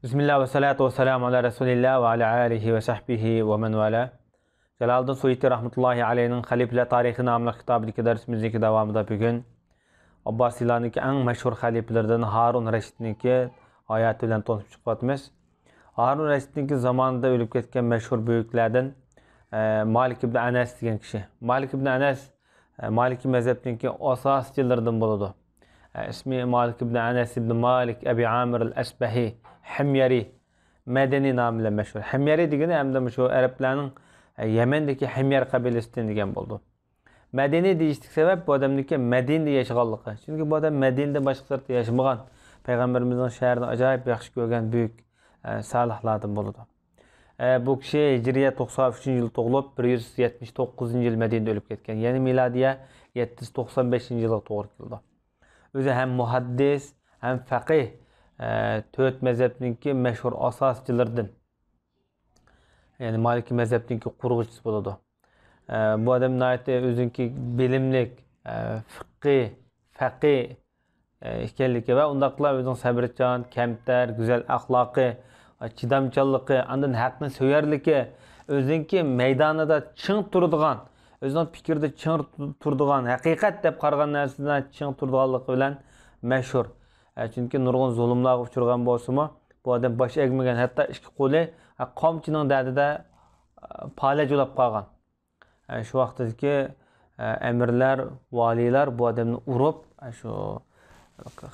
Bismillah ve salatu ve selamu ala Resulillah ve ala alihi ve sahbihi ve men vala. Jalaliddin Suyuti rahmetullahi aleyhinin Halifeler Tarihi namlı kitabındaki dersimizdeki devamında bugün Abbasilarniki en meşhur halifelerden Harun Reşid'ninki hayatı bilen tanışıp çıkvatımız. Harun Reşid'ninki zamanında ölüp ketken meşhur büyüklerden Malik ibn Anas diyen kişi. Malik ibn Anas Maliki mezhepninki asasçılardan buludu. İsmi Malik ibn Anas ibn Malik Ebi Amir el-Esbehi Himyari Medeni namıyla meşhur. Himyari degeni hem de şu Araplarning Yemen'deki Himyar kabilesinden degan bo'ldi. Medeni deyishlik sebep bu adamniki Medinede yaşaganligi. Çünkü bu adam Medine'de başqalarida yaşamagan. Peygamberimizin şehrini acayip yaxshi ko'rgan büyük salihlardan bo'ldi. Bu kishi Hicriye 93 yıl tug'ilib 179 yıl Medine'de ölüp ketgan. Yani miladiye 795 yıla to'g'ri keldi. O'zi hem muhaddis hem faqih to'rt mezhepninki meşhur asoschilardan. Yani Maliki mezhepninki qurg'uvchisi bo'ladi. Bu adam o'zinki bilimlik, faqih ekanligi va undaqlar o'zining sabrchan, kamtar, go'zal axloqi, chidamchanligi, andan haqni so'yarligi, o'zinki maydonida ching turadigan, o'zining fikrida ching turadigan, haqiqat deb qaragan narsadan ching turadiganligi bilan mashhur. Çünkü nurg'un zulmlarga uchragan bo'lsa-mu, bu odam bosh egmagan, hatto ikki qo'li qomchining dardida palaj ulab qolgan. Shu vaqtdagi amirlar, valiylar bu odamni urib, shu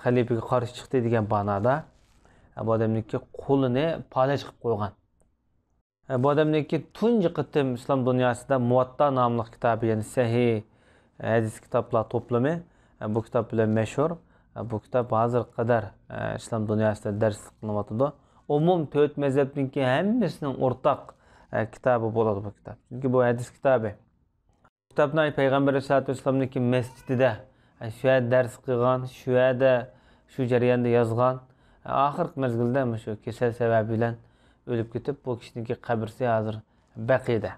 xalifaga qarshi chiqdi degan ma'noda bu odamniki qo'lini palaj qilib qo'ygan. Bu odamniki tunji qitim islom dunyosida Muvatta nomli kitobi, ya'ni sahih hadis kitoblar to'plami, bu kitob bilan mashhur. Bu kitap hazır kadar İslam dünyasında ders kılınatıdı. Umum to'rt mezhepninki hemmisinin ortak kitabı bo'ladi bu kitap. Çünkü bu hadis kitabı. Bu kitapni Peygamber Aleyhisselatü Vesselam'niki mescidide şu ders kılgan, şu şu jarayonda yozgan. Ahirgi mezgilda şu kesel sebebiyle ölüp ketib, bu kishiniki qabrisi hazır Baqiyda.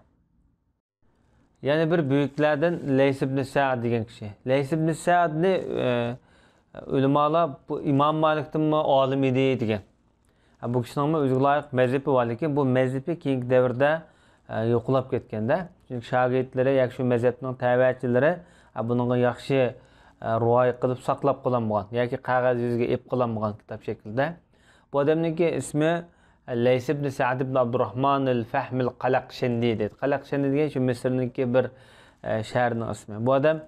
Yani bir büyüklerden Leys ibn Sa'd degan kishi. Leys ibn Sa'dni ulamalar bu İmam Malik'tin mi alim idi degan. Bu kişinin özüge layık mezhebi var lekin bu mezhebi keyingi davrda yo'qolib ketganda. Çünkü shogirdlari yoki shu mezhebning tabiatchilari bunga yaxshi rivoyat qilib saqlab qo'yilmagan yoki qog'oz yuziga ep qo'yilmagan kitob shaklida. Bu odamniki ismi Leys ibn Sa'd ibn Abdurrahman al-Fahm al-Qalaqshandi dedi. Qalaqshandi degan shu Misrniki bir shaharning ismi. Bu odam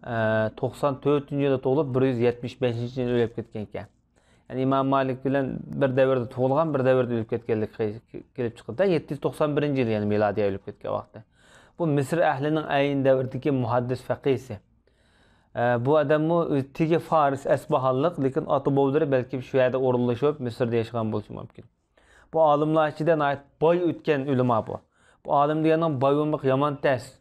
94 yılda tug'ilib 175 yilda o'lib ketgan ekan. Yani İmam Malik bilan bir davrda tug'ilgan, bir davrda o'lib ketganlik kelib chiqdi. 791 yil, yani miladiy o'lib ketgan vaqti. Bu Misr ahlining ayin davridagi muhaddis faqihsi. Bu odamni tigi Faris Asbahanlik, lekin ota bobolari balki shu yerda o'rinlashib Misrda yashagan bo'lishi mumkin. Bu olimlar ichida boy o'tgan ulamo bu. Bu olim deganing boy bo'lmoq yomon tas.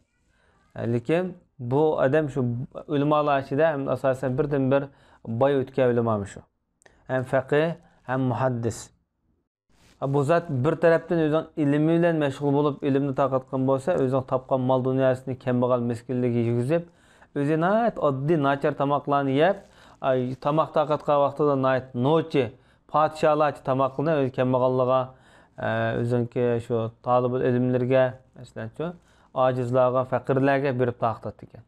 Lekin bu adam şu ulamalar içinde hem asasen birden bir boy o'tgan ulamo şu. Hem faqih hem muhaddis. Bu zat bir tarafdan o'zining ilmi bilan mashg'ul bo'lib, ilmni taqatgan bo'lsa, o'zining topgan mol dunyosini kambag'al miskinligiga yuguzib, o'zini oddiy nachar tomoqlarni yeb, tomoq taqatgan vaqtida nochi podshohlar tomoqni o'z kambag'alligiga, o'zinki shu talibul ilmlarga, masalan shu acizlarga, fakirlarga berib taqtat ekan.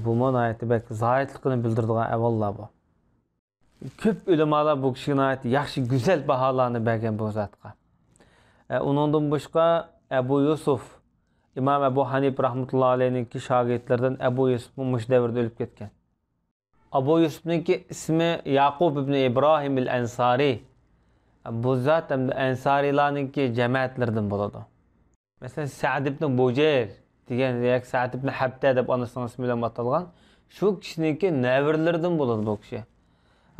Bu monayeti belki zahitlikini bildirdiğin evallah bu. Köp ulamalar bu kişiye yaxshi güzel bahalarını bergen bu zatqa. Onundan başqa Ebu Yusuf, İmam Ebu Hanif rahmetullahi aleyhinki şagirdlerden Ebu Yusuf muş devirde ölüp ketken. Ebu Yusuf'ninki ismi Yaqub ibn İbrahim el-Ensari. Bu zat hem de Ensarilarninki cemaatlerden buladı. Mesela Sa'd ibn Bucayr degan yoki Sa'd ibn Habta deb onasining ismi bilan atalgan shu kishiniki nevirlaridan bo'ladi bu kishi.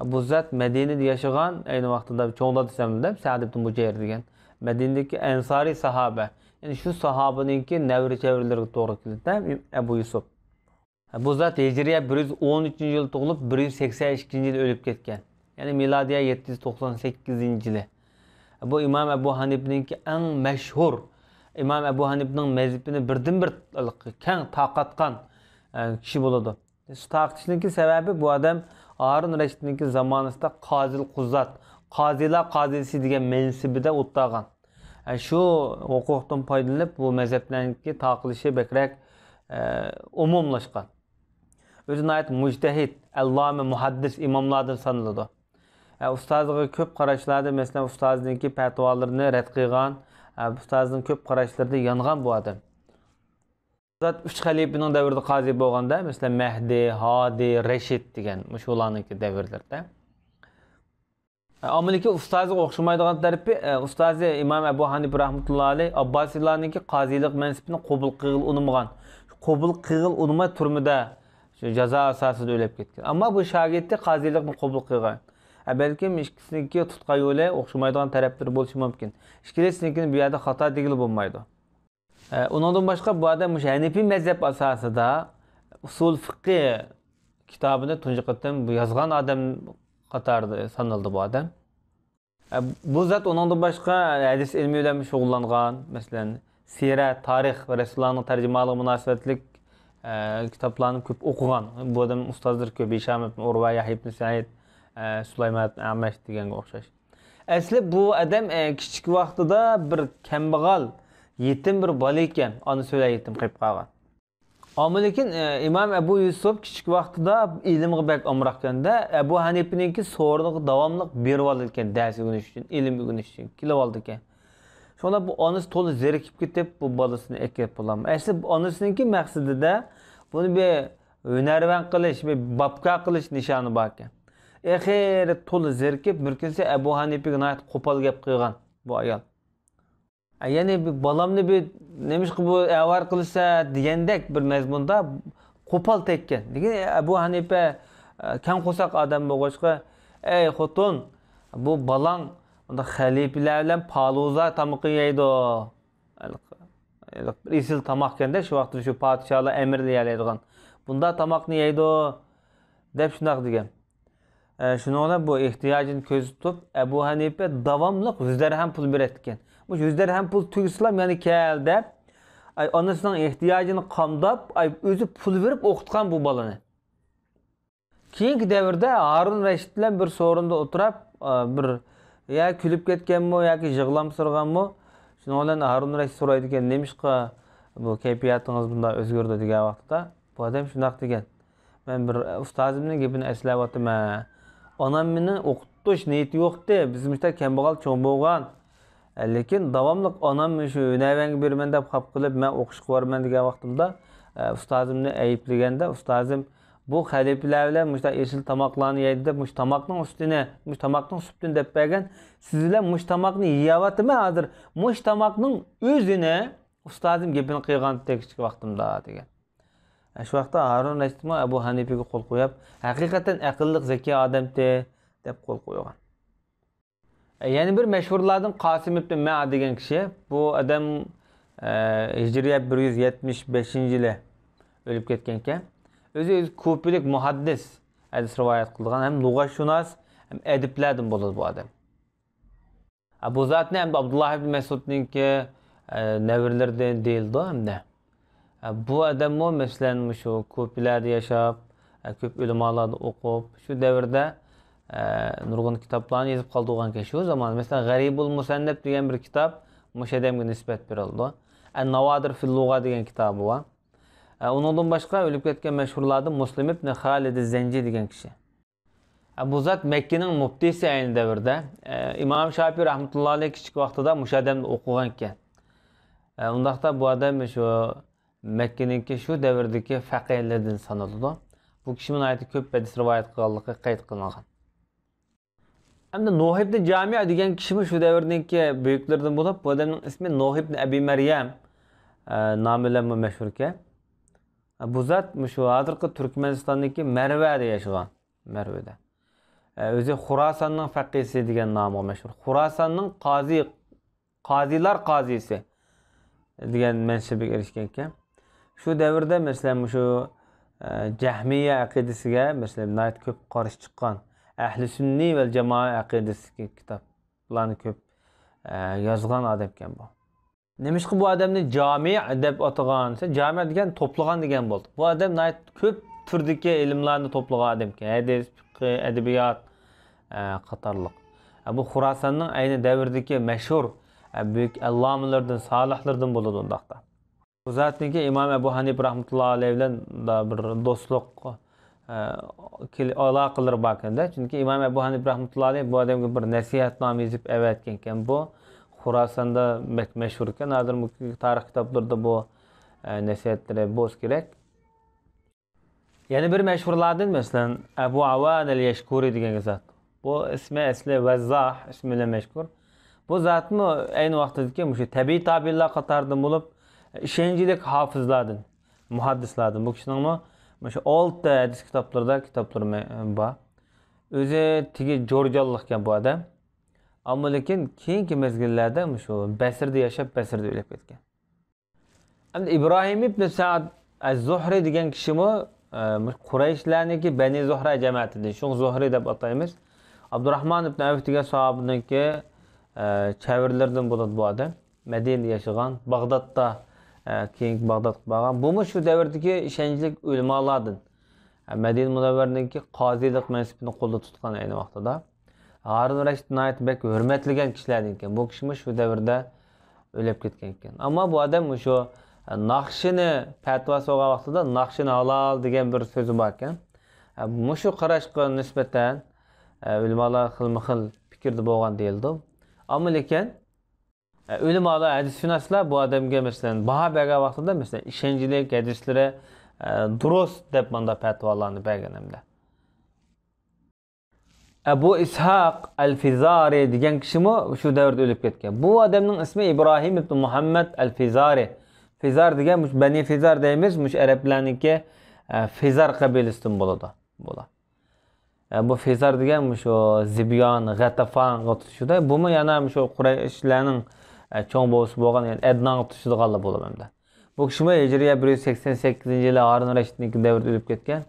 Bu zot Madinada yashagan, ayni vaqtida cho'ngda desamda Sa'd ibn Bucayr degan Madinadagi Ansari sahoba. Ya'ni shu sahobaninki nevri chevirlariga to'g'ri keladi Abu Yusuf. Bu zot Hicriye 113-yil tug'ilib 182-yil o'lib ketgan. Ya'ni milodiya 798-yili. Bu İmam Ebu Hanif'ninki eng mashhur İmam Ebu Hanif'nin mezhebini birden bir keng taqatkan kişi bo'ladi. Şu taqatishlik sebebi bu adam Harun Reşid'ninki zamanında Qazil Quzzat, qozilar qozisi degan mansibida o'ttirgan. Shu huquqdan foydalanib bu mazhablarniki taqilishi bakrak umumlashgan. Özüne ait mujtahid, allame, muhaddis imamlardan sanıldı. Ustazlığı köp qarashlarda, mesela ustazınki fatvalarını rad qilgan, ustazning köp qarashlarda yangan bu adam. Zat 3 xalifaning davrida qozi bo'lganda, mesela Mahdi, Hadi, Rashid degan mushularniki davrlarda. Amiliki ustazga o'xshamaydigan tarafi, ustazi İmam Ebu Hanife rahmetullohi alayh Abbasiylarniki qozilik mansibini qabul qilib unmagan. Qabul qilib unma turmida şu jazo asosida o'lib ketgan. Ammo bu shogirdi qozilikni qabul qilgan. Balkim ikkisiniki tutqan yo'li o'xshamaydigan taraflar bo'lishi mumkin. Ikkilasinikini bu yerda xato degili bo'lmaydi. Undan boshqa bu adam Hanifi mazhab asosida usul fiqh kitobini tunji qatam bu yozgan adam qatorida sanaldi bu adam. Bu zat undan boshqa hadis ilmi bilan shug'ullangan, masalan, sirat, tarix va rasulullohning tarjimalığı munosabatlik kitaplarını köp okugan. Bu adam ustazdır köp. Hişam ibn Urva, Yahya ibn Sa'id, Süleyman ibn Amash deganga o'xshash. Asli bu adam kichik vaqtida bir kambag'al, yetim bir bola ekan, ona so'la yetim qilib qolgan. Ammo lekin Imom Abu Yusuf kichik vaqtida ilmga bak omraqganda, Abu Hanifa'ningki so'riniga davomli berib oldi ekan, dars o'rganish uchun, ilm o'rganish uchun kelib oldi ekan. Şuna bu anısı to'la zerikib ketib bu bolasini ekib bo'lam. Asli bu onasininki maqsadida buni bir hunarvan qilish, bir babka qilish nishoni bor ekan. Axir to'la zerikib bir kunsa Abu Hanifaga nayt qo'pol gap qilgan bu ayol. Ya'ni bir bolamni bir nemish qilib bu avar qilsa degandek bir mazmunda qo'pol tekkan. Lekin Abu Hanifa kam qo'saq odam bo'lg'achqa, ey xotin, bu balang onda xalifalar bilan paluza tamoqi yeydi. Bir isil tamoqkanda shu vaqtda shu podsholar emirlaydigan. Bunda tamoqni yeydi deb shunaq degan. Shuni bilan bu ehtiyojini ko'z tutib Abu Hanifa davomli o'zlari pul beradigan. Bu o'zlari pul tugislam, ya'ni kel deb onasining ehtiyojini qamdab, o'zi pul berib o'qitgan bu bolani. Keyingi davrda Harun Rashid bilan bir so'rinda o'tirib, bir ya kulib ketganmi yoki yig'lamsirganmi? Shuni bilan Harun Rashid so'raydi ekan, "Nemishqa bu kayfiyatingiz bunday o'zgardi?" degan vaqtda bu odam shunaq degan. "Men bir ustozimning gapini eslayapman. Onam meni o'qitish niyati yo'qdi. Bizimizda kambag'al cho'ng bo'lgan. Lekin davomli onam shu unavanga berman deb xap qilib, men o'qishga borman degan vaqtimda ustozimni ayblaganda, ustozim bu xalifalar bilan mushta esil tamoqlarni yeydi deb, mush tamoqning ustini, mush tamoqning suptini deb bergan. Sizlar mush tamoqni yeyaptimi hozir? Mush tamoqning o'zini ustozim gapini qilgan tekishki vaqtimda degan. Shu vaqtda Harun Rashid Abu Hanifaga qo'l qo'yib, haqiqatan aqlli, zeki odamdi deb qo'l qo'ygan. Yani bir mashhurlardan Qasim ibn Ma'a degan kishi, bu odam Hijriya 175-yili o'lib ketgan ekan. O'zi ko'pchilik muhaddis hadis rivoyat qilgan, ham lug'atshunos, ham adiblardan bo'ladi bu odam. Bu zotni ham Abdullah ibn Mas'udningki nevirlaridan deyildi hamda. Bu odammo masalan shu ko'plarda yashab, ko'p ulamolarni o'qib, shu davrda nurg'un kitoblarni yozib qoldirgan ekan. Shu zaman masalan G'aribul Musannaf degan bir kitob mush odamga nisbat berildi. An-Nawadir fil Lugha degan kitobi bor. Undan boshqa o'lib ketgan mashhurlardan Muslim ibn Khalid az-Zanji degan kishi. Bu zot Makkaning muftisi ayni davrda. Imom Shofiy rahmatullohi alayh kichik vaqtida mush odamni o'qigan ekan. Undaqda bu odam shu Makkaningki shu davrdagi faqihlardan sanaladi. Bu kishi aytdi ko'p hadis rivoyat qilganligi qayd qilingan. Hamda Nuh ibn Jami' degan kishi shu davrdagi buyuklardan bo'lib, bu odamning ismi Nuh ibn Abi Maryam nomi bilan mashhur ekan. Bu zot shu hozirgi Turkmanistondagi Marvada yashagan. Marvada. O'zi Xurosonning faqihsi degan nomi mashhur. Xurosonning qozilar qozisi degan mansabga erishgan ekan. Shu davrda masalan shu Jahmiya aqidasiga masalan ko'p qarshi chiqqan. Ahli sunniy va jamoa aqidasiga kitoblarni ko'p yozgan odam ekan bu. Nemishqa bu odamni jami' deb atagan, jami' degan to'plagan degan bo'ldi. Bu odam ko'p turdagi ilmlarni to'plagan odam ekan. Hadis, fiqh, adabiyot qatorliq. Bu Xurasanning ayni davrdagi mashhur büyük allomalardan, solihlardan bo'ladi undaqda. Bu zatniki İmam Ebu Hanif rahmetullahi alayhi bilan da bir do'stlik aloqalari bor ekanda. Chunki İmam Ebu Hanif rahmetullahi alayhi bu odamga bir nasihatnoma yozib avatgan ekan. Bu Xurasonda mashhur ekan. Hozir bu tarix kitoblarida bu nasihatlari bo'z kerak. Yana bir mashhurlardan masalan Abu Awan al-Yashkuri degan zot. Bu ismi asli Vazzah ismi bilan mashhur. Bu zatmi ayni vaqtdagi shu tabiiy tabiinlar qatoridan bo'lib ishonchli hofizlardan, muhaddislardan. Bu kishining shu 6 hadis kitoblarida kitoblari bor. O'zi tigi jo'rjonlik ekan bu odam. Ammo lekin keyingi mezgillarda shu Basrda yashab, Basrda o'lib ketgan. Endi İbrahim ibn Sa'd az-Zuhri degan kishimi Qurayshlarniki Bani Zuhra jamoatidan, shu Zuhri deb ataymiz. Abdurrahman ibn Avf degan sahobaninki çevirlerden bo'ladi bu odam. Madinada yashagan, Bag'dodda keyingi Bag'dodga borgan. Bu shu davrdagi ishonchli ulamolardan. Madina Munavvarniki qozilik mansibini qo'lda tutgan ayni vaqtida. Harun Rashid nihoyat bek hurmatlagan kishilardan ekan. Bu kishi shu davrda o'lib ketgan ekan. Ammo bu odam shu Naqshini fatvosi olgan vaqtida Naqshini halol degan bir so'zi bor ekan. Shu qarashga nisbatan ulamolar xilma-xil fikrda bo'lgan deyildi. Ama lekin ulamolar, hadisshunoslar bu odamga masalan baho bergan vaqtida masalan ishonchlik hadislari durust deb bunda fatvolarni berganimda. Abu Ishaq al-Fizari degan kishimi shu davrda o'lib ketgan. Bu odamning ismi İbrahim ibn Muhammad al-Fizari. Fizar degan Bani Fizar deymiz, arablarniki Fizar qabilasidan bo'ladi. Bu Fizar degan shu Zibyon, G'atafon tutishida, bumi yana shu Qurayshlarning cho'ng bo'lisi bo'lgan, ya'ni Adnan tutishadiganlar bo'lamanda. Bu kishimi Hijriya 188-yili Harun Rashidning davrida o'lib ketgan.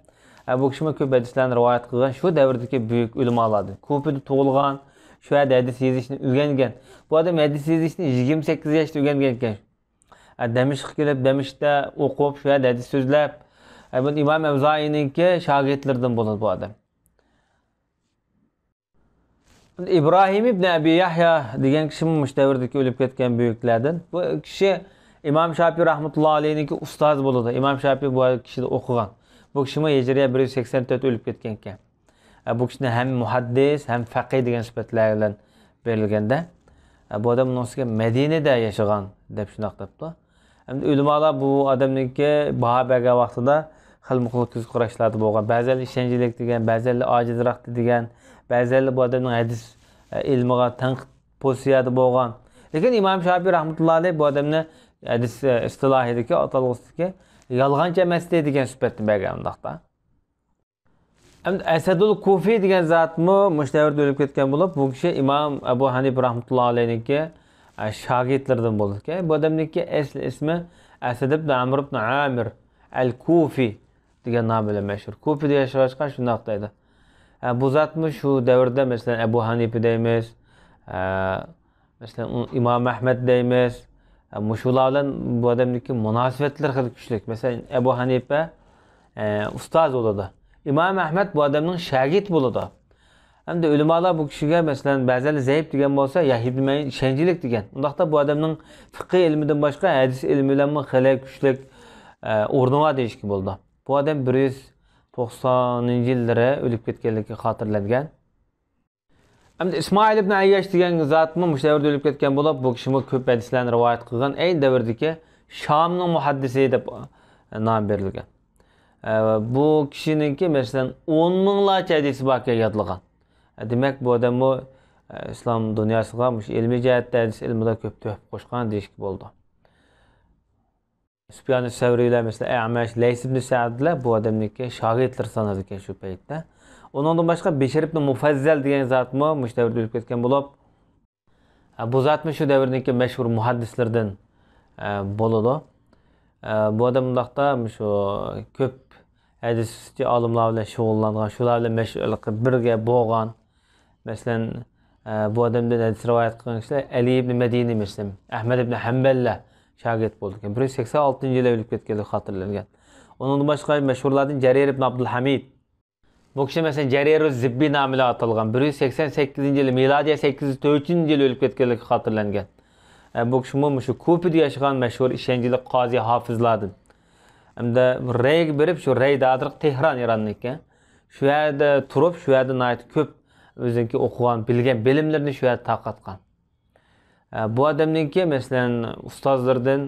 Bu kishimi ko'p hadislarni rivoyat qilgan, shu davrdagi buyuk ulamolardan. Ko'pida tug'ilgan, shu hadis yozishni o'rgangan. Bu odam hadis yozishni 28 yoshda o'rgangan ekan. Damashqqa kelib, Damashqda o'qib, shu hadis so'zlab, bu İmam Avzoiyninki shogirdlaridan bo'ladi bu odam. İbrahim ibn Abi Yahya degan kishi mushtavrdagi o'lib ketgan buyuklardan. Bu kishi İmam Shafiy rahmatullohi alayhiniki ustozi bo'ladi. İmam Shafiy bu kishida o'qigan. Bu kishi Hijriya 184 o'lib ketgan ekan. Bu kishini ham muhaddis, ham faqih degan sifatlar bilan berilganda, bu odam nosiga Madinada yashagan deb shunaq debdi. Endi ulamolar bu odamniki baho bergan vaqtida xilma-xil ko'z qarashlarda bo'lgan. Ba'zan ishonchlik degan, ba'zan ojizroq degan, ba'zan bu odamning hadis ilmiga tanqid pozitsiyada bo'lgan. Lekin İmam Shafiy rahmatullohi alayhi bu odamni hadis istilohidagi atalg'usidagi yolg'onchi emas degan sifatni bergan undaqda. Endi Asadul Kufi degan zatmi mushtavrda o'lib ketgan bo'lib, bu kishi İmam Abu Hanif rahmatullohi alayhiniki shogirdlaridan bo'ldi. Bu odamniki asli ismi Asad ibn Amr ibn Amir al-Kufi degan nom bilan mashhur. Kufida yashayotgan shundoq deydi. Bu zatmi shu davrda masalan Abu Hanifa deymiz, masalan İmam Ahmad deymiz. Shular bilan bu odamniki munosabatlar xil kuchli. Masalan Abu Hanifa ustoz bo'ladi. İmam Ahmad bu odamning shogird bo'ladi. Hamda ulamolar bu kishiga masalan ba'zan zaif degan bo'lsa, Yahya ibn Ma'in ishonchlik degan. Undaqda bu odamning fiqh ilmidan boshqa hadis ilmi bilan xilay kuchli o'rniga deyishki bo'ldi. Bu odam 190-yillari o'lib ketganligi xotirlangan. Hamda İsmail ibn Ayyash degan zotmi mushtavda o'lib ketgan bo'lib, bu kishimi ko'p hadislarni rivoyat qilgan, ayni davrdagi Shomning muhaddisi deb nom berilgan. Bu kishiningki masalan 10 minglarcha hadisi bor yodlagan. Demak bu odam bu islom dunyosiga ilmiy jihatda hadis ilmida ko'p tuhfa qo'shgan deyishki bo'ldi. Sufyan as-Savriylar masalan A'mash, Lays ibn Sa'dlar bu odamniki shogirdlar sanaladi ekan shu paytda. Ondan boshqa Bishr ibn Mufazzal degan zotmi mushtavda o'lib ketgan bo'lib, bu zotmi shu davrniki mashhur muhaddislardan bo'ladi. Bu odam undaqda shu ko'p hadischi olimlar bilan shug'ullangan, shular bilan mashg'ul qilib birga bo'lgan. Masalan, bu odamdan hadis rivoyat qilgan kishilar Ali ibn Madini masalan, Ahmad ibn Hanballar shogird bo'ldi. 186-yilda o'lib ketganligi xotirlangan. Ondan boshqa mashhurlardan Jarir ibn Abdul Hamid, Bu kishi masalan Jariruz Zibbi nomi bilan atalgan. 188-yili milodiy 804-yili o'lib ketganligi xotirlangan. Bu kishi shu Kufada yashagan mashhur ishonchli qozi hofizlardan. Hamda Rayga berib shu Rayda Tehron Ironniki. Shu yerda turib, shu yerda nayt ko'p o'ziniki o'qigan, bilgan bilimlarini shu yerda taqatgan. Bu odamniki masalan ustozlardan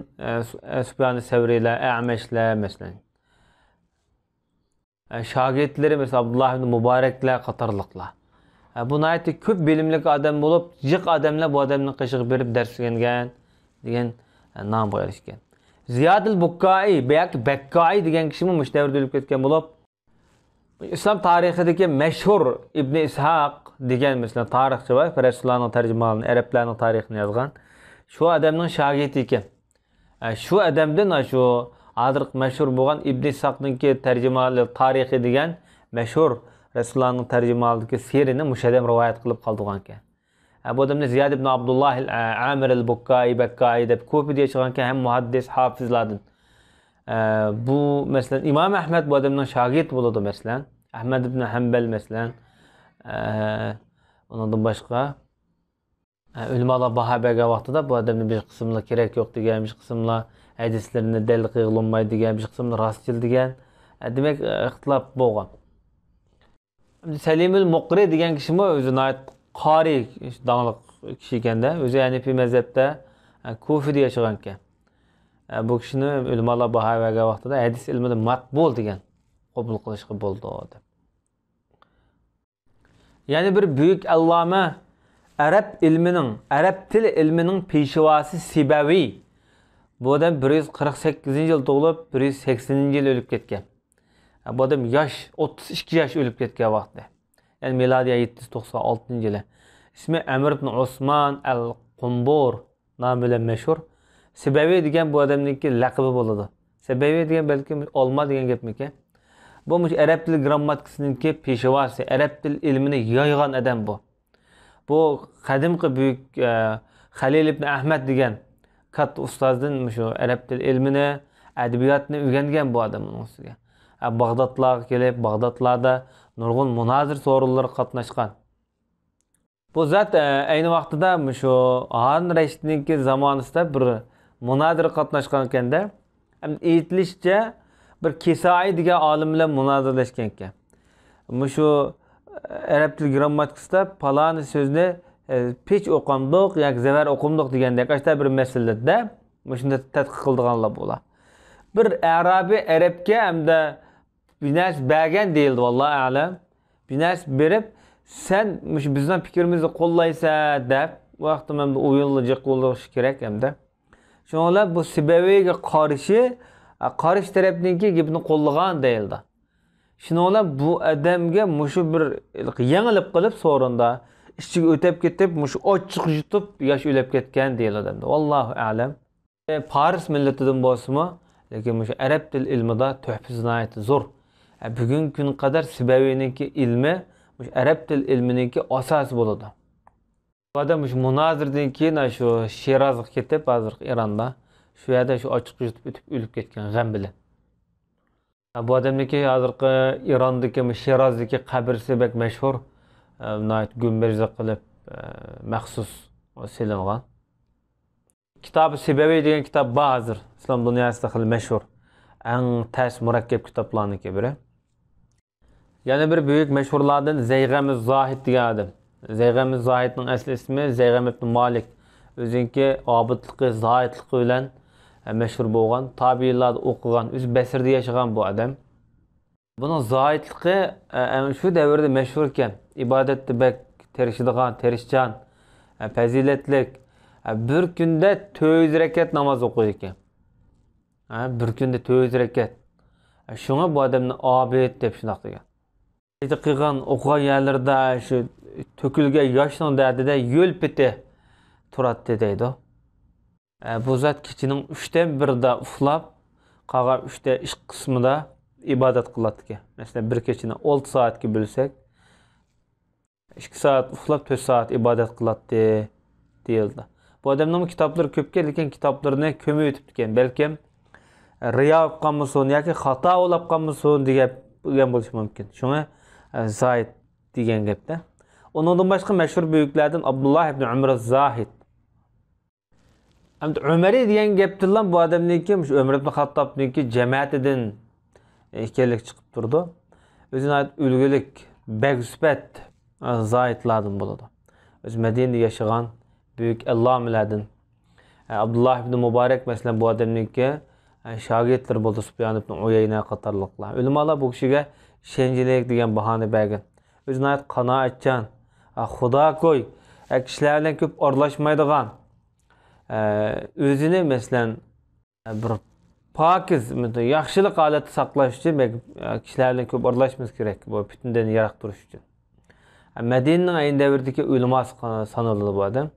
Sufyan Savriylar, A'mashlar masalan. Şagirdleri mesela Abdullah ibn Mubarekler qatarlıqlar. Bu nayeti ko'p bilimlik adam bo'lib, jiq adamlar bu adamni qishiq berib dars o'rgangan degan nom qo'yishgan. Ziyad al-Bukkai, Bakkai degan kishi mush davrda o'lib ketgan bo'lib, islom tarixidagi mashhur Ibn Ishaq degan mesela tarixchi bor, Farslarning tarjimonini, arablarning tarixini yozgan. Shu odamning shogirdi ekan. Shu odamdan shu hozir mashhur bo'lgan Ibn Ishaqningki tarjimali tarixi degan mashhur Rasulullohning tarjimalidagi sirini mushadam rivoyat qilib qoldigan ekan. Bu odamni Ziyad ibn Abdullah al-Amir al-Bukkai, Bakkai deb ko'pida yashagan ekan, ham muhaddis, hofizlardan. Bu masalan Imom Ahmad bu odamning shogirdi bo'ladi masalan. Ahmad ibn Hanbal masalan. Ondan boshqa ulamolar baho bergan vaqtida bu odamning bir qismlar kerak yo'q degan, bir qismlar hadislerini delil qilolmaydi degan, bir qismlar rostchil degan. Demak, ixtilof bo'lgan. Salimul Muqri degan kishi o'zini qori dongli kishi ekanda, o'zi Hanifiy mazhabda Kufada yashagan ekan. Bu kishini ulamolar baho bergan vaqtida hadis ilmida maqbul degan qabul qilishga bo'ldi deb. Ya'ni bir büyük allama Arab til ilmining peshvosi Sibaviy. Bu odam 148-yil tug'ilib, 180-yil o'lib ketgan. Bu odam yosh, 32 yosh o'lib ketgan vaqtda. Ya'ni milodiy 796-yili. İsmi Amr ibn Osman al-Qumbur nomi bilan mashhur. Sibaviy degan bu odamningki laqabi bo'ladi. Sibaviy degan balki olma degan gapmikan. Bu arab til grammatikasiningki peshvosi, arab til ilmini yoygan odam bu. Bu qadimgi buyuk Halil ibn Ahmad degan katta ustozdan shu arab til ilmini, adabiyotni o'rgangan bu odamning ustiga. Bag'dodlarga kelib, Bag'dodlarda nurg'un munozir so'rovlar qatnashgan. Bu zot ayni vaqtida shu Harun Rashidningki zamonasida bir munozir qatnashgan ekanda, aytilishicha bir Kisai degan olim bilan munozirlashgan ekan. Shu arab til grammatikasida palani so'zni pech o'qimdiq yoki zavar o'qimdiq degandek ashta bir masalada shunda tadqiq qildiganlar bo'lar. Bir arabiy arabga hamda binas bergan deyildi vallohu a'lam. Binas berib sen bizning fikrimizni qo'llaysan deb vaqtim hamda o'yinlijiq bo'lishi kerak hamda. Shuningdek bu Sibaviyga qarish tarafniki gapni qo'llagan deyildi. Shuningdek bu odamga mushu bir yengilib qilib so'rinda ishchiga o'tib ketib, mushu ochiq yutib yosh o'lib ketgan deyiladi. Vallohu a'lam. Paris millatidan bo'lsa-mu, lekin mushu arab til ilmida tuhfiznoyat zo'r. Bugungi kun qadar Sibaviyniki ilmi mushu arab til ilminiki asosi bo'ladi. Bu odam mushu munozirdan keyin shu Shirazga ketib, hozir Ironda shu yerda shu ochiq yutib o'tib o'lib ketgan g'am bilan. Bu odamniki hozirgi Irondagi Shirazdagi qabrisi bek mashhur. Nayt gumbazda qilib maxsus silingan. Kitobi Sibaviy degan kitob bor hozir islom dunyosida xil mashhur. Eng tas murakkab kitoblarniki biri. Yana bir büyük mashhurlardan Zayg'amiz Zohid degan odam. Zayg'amiz Zohidning asli ismi Zayg'am ibn Malik. O'zinki obidligi, zohidligi bilan mashhur bo'lgan, tabiiylar o'qigan, o'zi Basrda yashagan bu odam. Buning zohidligi shu davrda mashhur ekan. İbadetde bek terishdigan, terishchan, fazilatlik. Bir kunda 400 rakat namoz o'qiydi ekan. Bir kunda 400 rakat. Shunga bu odamni obid deb shunaq degan. Qilgan o'qigan yerlarda shu to'kilgan yoshning dardida yo'l piti turadi deydi. Bu zot kechining 3dan 1da uxlab, qolgan 3da ish qismida ibodat qiladi ekan. Masalan, bir kechini 6 soatga bo'lsak, 2 soat uxlab 4 soat ibodat qiladi deyildi. Bu odamning kitoblari ko'pga, lekin kitoblarini ko'mib o'tibdi ekan. Balkim riyo qilganmisin yoki xato o'lab qolganmisin degan bo'lishi mumkin. Shunga Zahid degan gapda. Ondan başqa məşhur büyüklərdən Abdullah ibn Umar Zahid. Hamda Ömeri degan gapdan bu adamniki Ömer ibn Xattobniki cəmiyyətindən ikkilik chiqib turdi. Özünə ait ülgülük, bəgsübət Zahidlardan boladı. Öz Mədinədə yaşayan büyük əllamlərdən. Abdullah ibn Mübarək məsələn bu adamniki şagirdlər boldu Sufyan ibn Uyeyna qatarlıqlar. Ulamalar bu kişiyə şençilik degan bahane bergan. Özünə ait qanaatchan, Xuda koy, kişilərlə köp aralashmaydigan, özünü məsələn bir pakiz, yaxşılıq halatı saqlash üçün kişilərlə köp aralashmamız kerak. Bu bütündən yaraq turuş üçün. Mədinənin ayın dövründəki uleması sanıldı bu adam.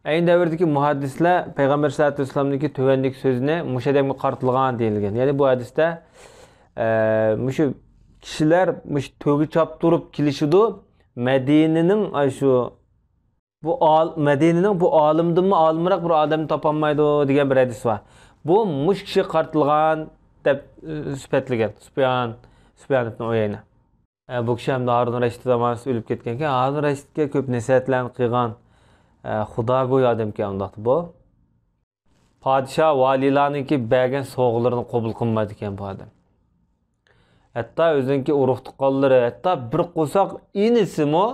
Ayın dövründəki muhaddislər Peyğəmbər sallallahu əleyhi və səlləmdəki tövəndiki sözünə müşədəmə qartılğan deyilgan. Yəni bu hadisdə müşü kişilər müş tögü çaptırıp kilişidu Medine'nin şu Medine'nin bu alimdən mi alimrak bir adamı tapanmaydı degan bir hadis var. Bu muş kişi qartılğan deb sübətligan. Sufyan ibn Uyeyna. Bu kişi hem de Harun Reşit zamanında ölüp ketkenken Harun Reşit'e köp nasihatlarni qilgan Xuda go'y adamki undaqdi bu. Padişah valilarniki bergan sovg'alarini qabul qilmaydi ekan bu adam. Hatta özünki urug' tuqqanlari, hatta bir qo'saq inisimi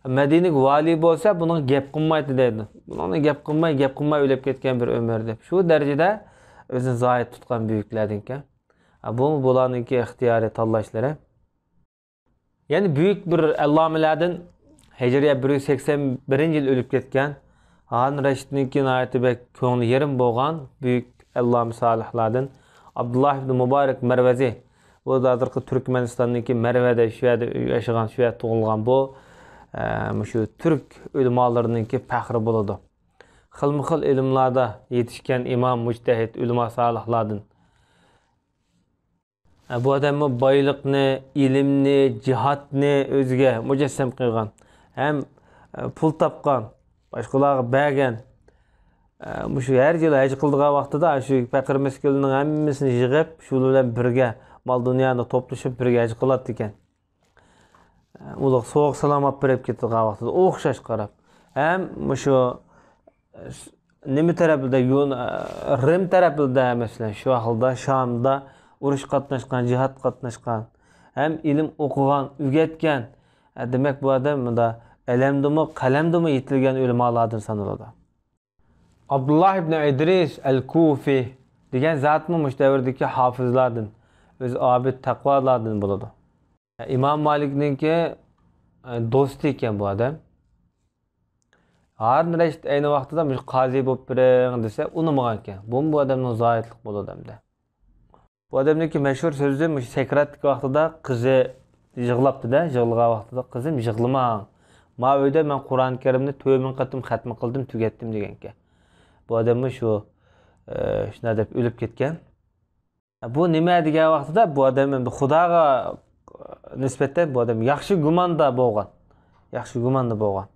Madine'lik vali bo'lsa buni gap qilmaydi deydi. Buni gap qilmay o'lib ketgan bir Ömer deb. Shu darajada o'zini zoid tutgan buyuklardan ekan. Bu bularniki ixtiyoriy tanlashlari. Yani büyük bir allamilardan Hicriye 181 yıl ölüp ketken Harun Reşit'nin ayeti ve ko'ngli yerim bo'lgan büyük allami salihlardan Abdullah ibn Mübarek Mervezi. Bu da Türkmenistan'daki Merve'de şu yerda yaşagan, şu yerda tug'ilgan bu şu Türk ulamalarınınki faxri bo'ladi. Xilma-xil ilmlarda yetişken imam, mujtahid, ulama salihlardan. Bu adamı boyliqni, ilimni, jihatni o'ziga mujassam qilgan. Hem pul topgan, boshqalarga bergan. Shu har yil haj qildigan vaqtida shu faqir miskinlarning hammasini yig'ib, shu bilan birga mol dunyoni to'plashib birga haj qiladi ekan. Ular so'q salom olib berib ketadigan vaqtida o'xshash qarab. Hem shu nima tarafida, Rim tarafida masalan shu xilda Shamda urush qatnashgan, jihad qatnashgan, hem ilim o'qigan, o'rgatgan. Demek bu adam da elemdimi, qalamdimi yetilgan ulamalardan sanıladi. Abdullah ibn İdris el-Kufi degan zatmi mushtavrdagi hafizlardan, o'z abid taqvolardan bo'ladi. İmam Malikninki do'sti ekan bu adam. Harun Reşit ayni vaqtida qozi bo'lib bering desa, unamagan ekan. Bu adamning zoidlik bo'ladi hamda. Bu adamdaki meşhur sözü sekratlik vaqtida qizi yig'labdi-da, yig'ilgan vaqtida qizim yig'lamang. Ma uyda men Qur'on Karimni 4000 qatim xatm qildim, tugatdim deganka. Bu odamni shu shuna deb o'lib ketgan. Bu nima degan vaqtida bu odam endi Xudoga nisbatan bu odam yaxshi gumanda bo'lgan. Yaxshi gumanda bo'lgan.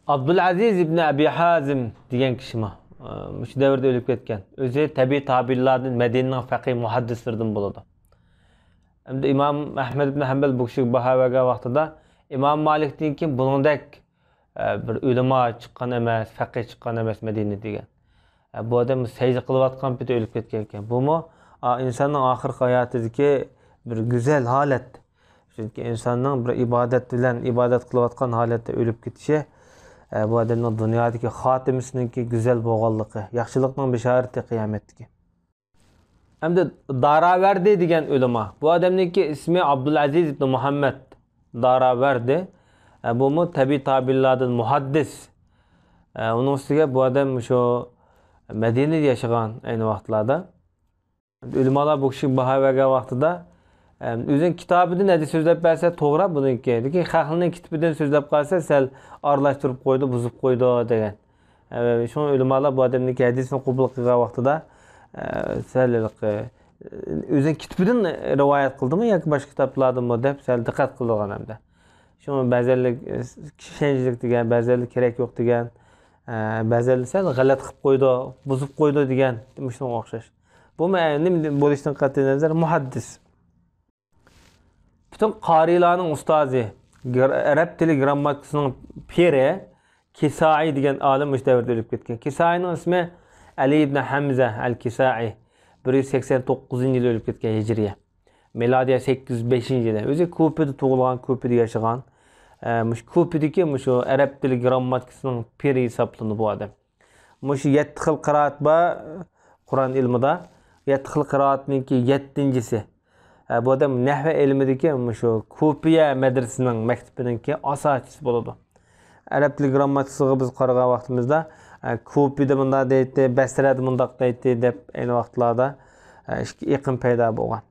Abdulaziz ibn Abi Hazim degan kishimi shu davrda o'lib ketgan. O'zi tabiiy tabirlardan Madinening faqih muhaddislardan bo'ladi. Hamda İmam Ahmed ibn Hanbal bu kishi bahovaga vaqtida İmam Malik'ninki buningdek bir ulama chiqqan emas, faqih chiqqan emas Madina degan. Bu odam sajda qilayotgan paytda o'lib ketgan ekan. Bu insonning oxirgi hayotidagi bir go'zal holat. Chunki insonning bir ibodat bilan ibodat qilayotgan holatda o'lib ketishi bu adamning dunyodagi xotimasininki go'zal bo'lganligi, yaxshilikning bishorati qiyomatdagi. Hamda Daraverdi degan ulama. Bu adamninki ismi Abdulaziz ibn Muhammad Daraverdi. Bu mu tabiiy tabirlardan muhaddis. Onun ustiga bu adam shu Madinada yashagan ayni vaqtlarda. Ulamalar bu kishi bahovaga vaqtida o'zining kitobidan hadis so'zlab bersa to'g'ri buniki. Lekin xalqning kitobidan so'zlab qolsa sal aralashtirib qo'ydi, buzib qo'ydi degan. Shu ulamalar bu adamning hadisini qabul qilgan vaqtida sal o'zining kitobidan rivoyat qildimi yoki boshqa kitoblardanmi deb sal diqqat qilgan hamda. Shu ba'zanlik kishenchilik degan, ba'zanlik kerak yo'q degan, ba'zanlik sal g'alat qilib qo'ydi, buzib qo'ydi degan, shunga o'xshash. Bu nima bo'lishidan qat'iy nazar muhaddis. bütün qarilarning ustozi, arab tili grammatikasining piri Kisai degan olim o'sha davrda o'lib ketgan. Kisaining ismi Ali ibn Hamza al-Kisai. 189-yil o'lib ketgan hijriya. Milodiya 805-yili. O'zi Kufada tug'ilgan, Kufada yashagan. Mush Kufadagi shu arab tili grammatikasining piri hisoblanadi bu odam. Mush 7 xil qiroat bor Qur'on ilmida. 7 xil qiroatningki 7-si. Bu odam nahv ilmidagi shu Kufiya madrasasining maktabiningki asoschisi bo'ladi. Arab tili grammatikasiga biz qaragan vaqtimizda Kufada bunda deydi, Basrada bundaq deydi deb ayni vaqtlarda ikki iqim paydo bo'lgan.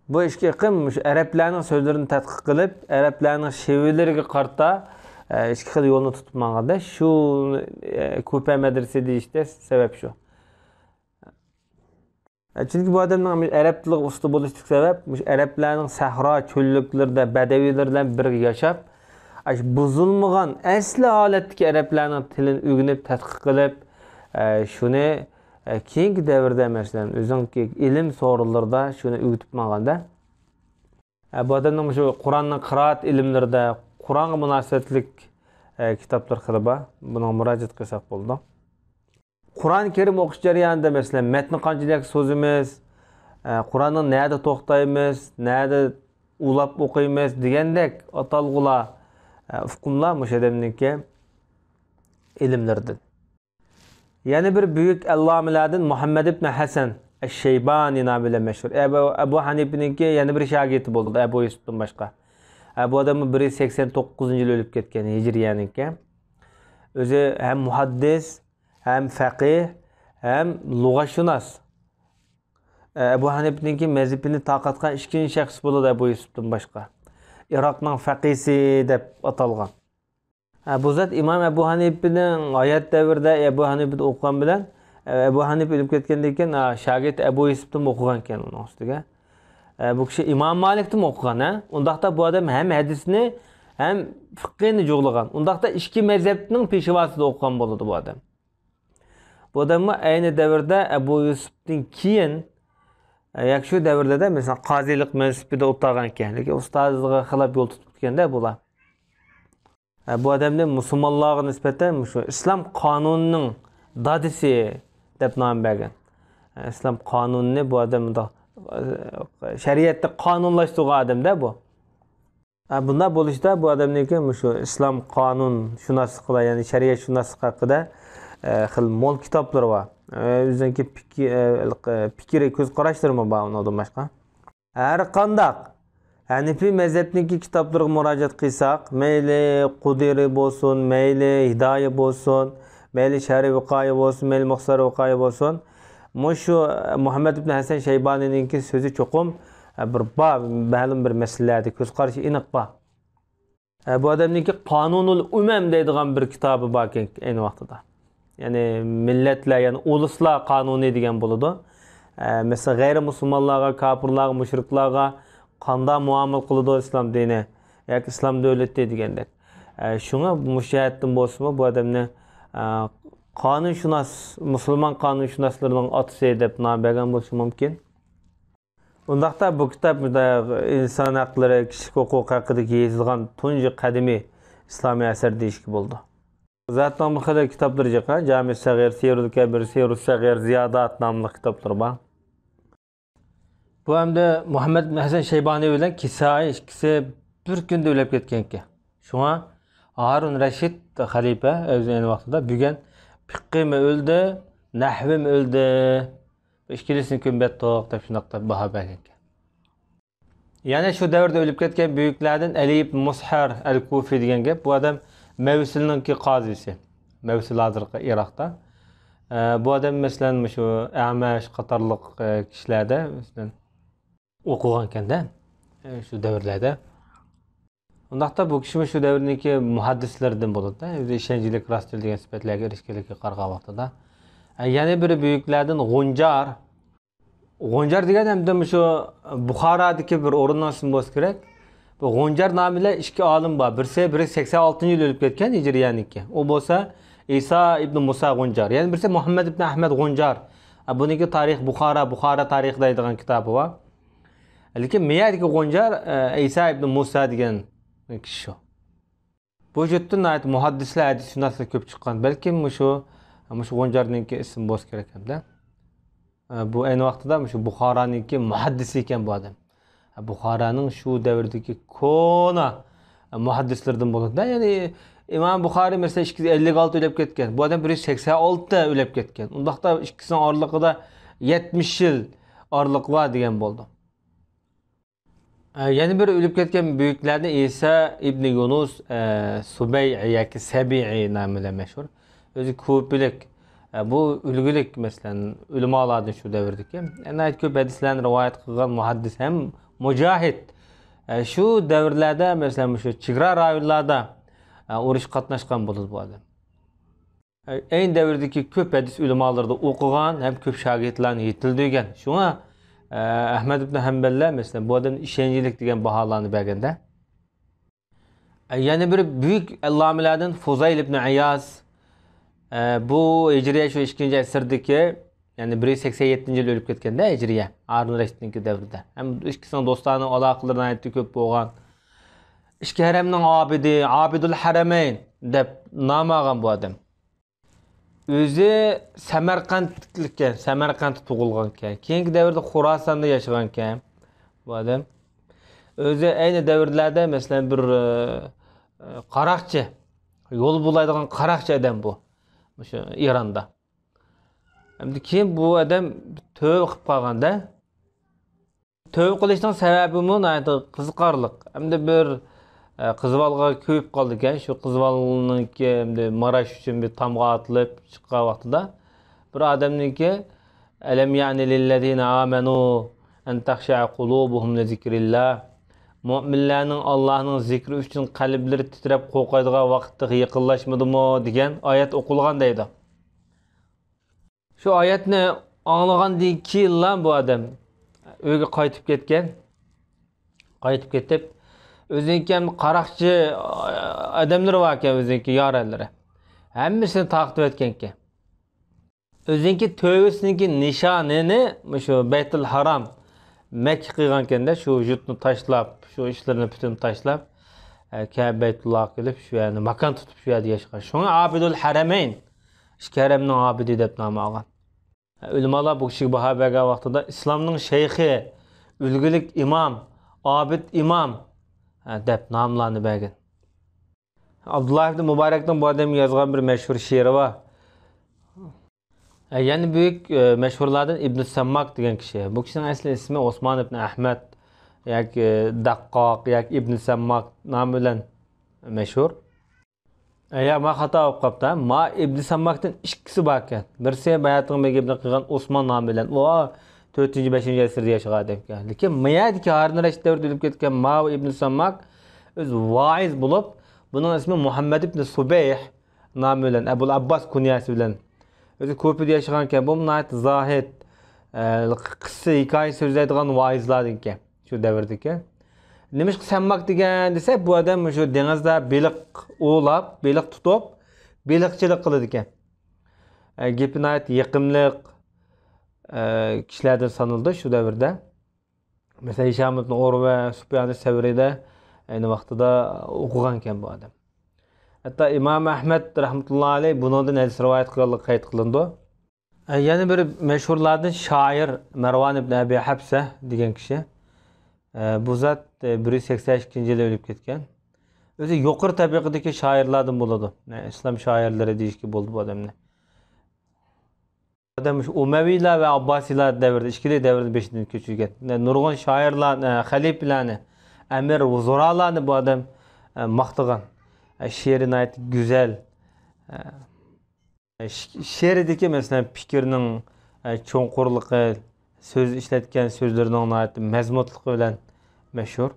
Bu ikki iqim arablarning so'zlarini tadqiq qilib, arablarning she'rlariga qarata ikki xil yo'lni tutib manganda shu Kufa madrasasi deyishda sabab shu. Chunki bu odamning arab tili usti bo'lishiga sabab arablarning sahro cho'lliklarida, badaviylar bilan birga yashab buzulmagan asli holatdagi arablarning tilini o'rganib tadqiq qilib shuni keyingi davrda masalan o'zingki ilm so'rovlarida shuni o'rgatib manganda bu odamning shu Qur'onning qiroat ilmlarida Qur'onga munosabatlik kitoblar qilib buni murojaat qilsak bo'ldi. Qur'on Karim o'qish jarayonida masalan matni qanchalik so'zimiz, Qur'onni nada to'xtaymiz, nada ulab o'qiymiz degandek atalg'ular ufqumlar mushadamniki ilmlardan. Yani bir büyük allamilardan Muhammed ibn Hasan Eş-Şeybani namıyla meşhur. Ebu Hanife'ninki yani bir şagirdi oldu. Ebu Yusuf'tan başka. Bu adamı 189-yıl ölüp ketken Hicriyeninki. Özü hem muhaddis, hem fakih, hem lugaşunas. Ebu Hanife'ninki mezhebini taqatkan ikinci şahs oldu Ebu Yusuf'tan başka. Irak'ның faqisi deb atalgan. Bu zat İmam Ebu Hanife'nin hayat devirde Ebu Hanife'de okugan bilen Ebu Hanife ölüp ketkendan keyin şagird Ebu Yusuf'dan okugan ekan uning ustiga. Bu kishi İmam Malik'dan okugan, Undaqda bu adam hem hadisni hem fiqhini jo'g'lagan. Undaqda ikki mazhabning peshvosida okugan bo'ladi bu adam. Bu adam aynı devirde Ebu Yusuf'dan keyin şu devirde de mesela qazilik mensubida o'tirgan ekan, lekin ustozligiga xilaf yo'l tutib ketganda bular. Bu adamni musulmonlarga nisbatan shu islom qonunining dadisi deb nom bergan. Islom qonunini bu odamda shariatda qonunlashtirgan odamda bu. Bunda bo'lishda bu odamniki shu islom qonun shunasliqlar, ya'ni shariat shunasliq haqida xil mo'l kitoblar bor. O'ziniki fikri ko'z qarashtirma bor undan boshqa. Har qandaq Hanifi mezhebniki kitaplarga murojaat qilsak, mayli Qudiri bo'lsin, mayli Hidoya bo'lsin, mayli Shari Viqoya bo'lsin, mayli Muxsar Viqoya bo'lsin, shu Muhammad ibn Hasan Shaybonininki so'zi cho'qim ma'lum bir masalalarda ko'z qarashi aniq bor. Bu odamniki Qonunul Umam deydigan bir kitobi bor ekan ayni vaqtida. Ya'ni millatlar, ya'ni uluslar qonuni degan bo'ladi. Mesela g'ayri musulmonlarga, kofirlarga, mushriklarga qanday muomala qiladi islom dini yoki islom davlati degandek. Shunga mushahatdan bo'lsa bu odamni qonunshunos, musulmon qonunshunoslarining otasi deb nom bergan bo'lishi mumkin. Undaqda bu kitobda inson haqlari, kishilik huquq haqida yozilgan tunji qadimiy islomiy asar deyishga bo'ldi. Zaten bu xil kitoblar chiqqan, Jami Sag'ir, Sirul Kabir, Sirul Sag'ir, Ziyodat nomli kitoblar bor. Bu hamda Muhammed ibn Hasan Shayboni bilan Kisai ikkisi bir kunda o'lib ketgan ekan. Shunga Harun Rashid xalifa o'zi ayni vaqtida bugun fiqhim o'ldi, nahvim o'ldi. Ikkilisini ko'mbattoq deb shunaqta baho bergan ekan. Yana shu davrda o'lib ketgan buyuklardan Ali ibn Mushar al-Kufi degan gap. Bu odam Mavsilninki qozisi. Mavsil hozirgi Iroqda. Bu odam masalan shu Amash qatorliq kishilarda masalan o'qigan ekanda shu davrlarda. Undaqda bu kishi shu davrniki muhaddislardan bo'ladi. O'zi ishonchlik rostchilik degan sifatlarga erishganlikka qarag'an vaqtida. Yana bir buyuklardan G'unjar. G'unjar degan hamda shu Buxorodagi bir o'rindan bo'lsa kerak. Bu G'unjar nomli ikki olim bor. Birisi 186-yil o'lib ketgan Hijriyaniki. U bo'lsa İsa ibn Musa G'unjar. Yani birisi Muhammed ibn Ahmed G'unjar. Buniki tarix Buxoro tarixi deydigan kitobi bor. Lekin miyadagi Qo'njar İsa ibn Musa degan kishi shu. Bu yerda muhaddislar, hadisshunoslar ko'p chiqqan. Balkim shu Qo'njarningki ismi bo'lsa kerak hamda. Bu ayni vaqtida shu Buxoroningki muhaddisi ekan bu odam. Buxoroning shu davrdagi ko'na muhaddislardan bo'ladi. Ya'ni İmam Buxoriy mesela 256 o'lib ketgan. Bu odam 186 ta o'lib ketgan. Undaqda ikkisining oralig'ida 70 yil oraliq bor degan bo'ldi. Yana bir o'lib ketgan buyuklarni İsa ibn Yunus Subay'i yoki Sabi'i nomi bilan mashhur. O'zi ko'plik bu ulgulik masalan ulamolardan shu davrdagi. Yana ko'p hadislarni rivoyat qilgan muhaddis ham mujahid. Shu davrlarda masalan shu chegara rayonlarda urush qatnashgan bo'ladi bu odam. Ayni davrdagi ko'p hadis ulamolarida o'qigan, ham ko'p shogirdlarni yetildirgan. Shunga Ahmad ibn Hanballar mesela bu adamın ishonchlik degan baholarni berganda. Yana bir büyük allomalardan Fuzayl ibn Iyaz bu hijriya shu 2-asrdagi yani 187-yil o'lib ketganda hijriya Harun Rashidning davrida. Ham ikkisining do'stlarning aloqalarini aytdi ko'p bo'lgan. Ikki haramning obidi, Abidul Haramayn deb nom olgan bu odam. O'zi Samarqandlikkan, Samarqandda tug'ilgan ekan. Keyingi davrda Xorasonda yashagan ekan bu odam. O'zi ayni davrlarda masalan bir qaroqchi, yo'l bulaydigan qaroqchi odam bu. O'sha Eronda. Endi keyin bu odam tövbe qilib qolganda, tövbe qilishning sababi qiziqarli. Hamda bir qizvalga ko'yib qoldi ekan. Shu qizvalninki endi marash uchun bir tamg'a atilib chiqqan vaqtida bir odamniki alam ya'ni lillazina amanu an takhsha'a qulubuhum li zikrillah. Mu'minlarning Allohning zikri uchun qalblari titrab qo'rqadigan vaqtda yaqinlashmadimi degan oyat o'qilgan deydi. Shu oyatni anglagandan keyin bu odam uyga qaytib ketgan. Qaytib ketib o'ziniki ham qaroqchi odamlar bor ekan, o'ziniki yoralari. Hammasini taqib etgan ekan. O'ziniki tövbesiniki nishonini shu Baytul Haram Makka qilgan ekanda, shu yurtni tashlab, shu ishlarni butun tashlab, Ka'batulloh qilib, shu yani makon tutib shu yerda yashagan. Shunga Abidul Haramayn, ikki haramning obidi deb nom olgan. Ulamolar bu kishiga baho bergan vaqtida islomning shayxi, ulgulik imom, obid imom deb nomlarni bergan. Abdullah ibn Mubarakning bu odam yozgan bir mashhur she'ri bor. Yani büyük meşhurlardan İbn Sammak degan kishi. Bu kishining asli ismi Osman ibn Ahmad yoki Daqqoq yoki İbn Sammak nomi bilan mashhur. Ya men xato olib qopdim. Ma İbn Sammakdan ikkisi bor ekan. Birisi Bayatning Begibni qilgan Osman nomi bilan. O 4-5-asrda yashagan odam ekan. Lekin Mayadagi Harun Rashid davrida o'lib ketgan Ma İbn Sammak o'z voiz bo'lib, buning ismi Muhammad ibn Subayh nomi bilan, Abul Abbas kunyasi bilan o'zi ko'pida yashagan ekan. Bu nayt zohid, qissa hikoya so'zlaydigan voizlar ekan shu davrdagi. Nima ish qilsak degan desa, bu odam shu dengizda beliq o'lab, beliq tutib, beliqchilik qiladi ekan. Gapi nayt yiqimliq kishilardan sanaldi shu davrda. Masalan, Hisham ibn Urva, Sufyan as-Savriyda ayni vaqtida o'qigan ekan bu odam. Hatta İmam Ahmed rahmetullahi aleyh bundan hadis rivoyat qilganligi qayd qilindi. Yana bir mashhurlardan shoir Marwan ibn Abi Habsa degan kishi. Bu zot 182-yilda o'lib ketgan. O'zi yuqori tabaqadagi shoirlardan bo'ladi. Islom shoirlari deyishki bo'ldi bu odamni. Adam shu Umaviylar va Abbosiylar davrida, ikkili davrda beshidan ko'chirgan. Nurg'un shoirlar, xalifalarni, amir, vuzuralarni bu odam maqtagan. She'ri nayt güzel. She'ridagi mesela fikrning cho'nqurligi, so'z ishlatgan so'zlarning nayt mazmunligi bilan mashhur.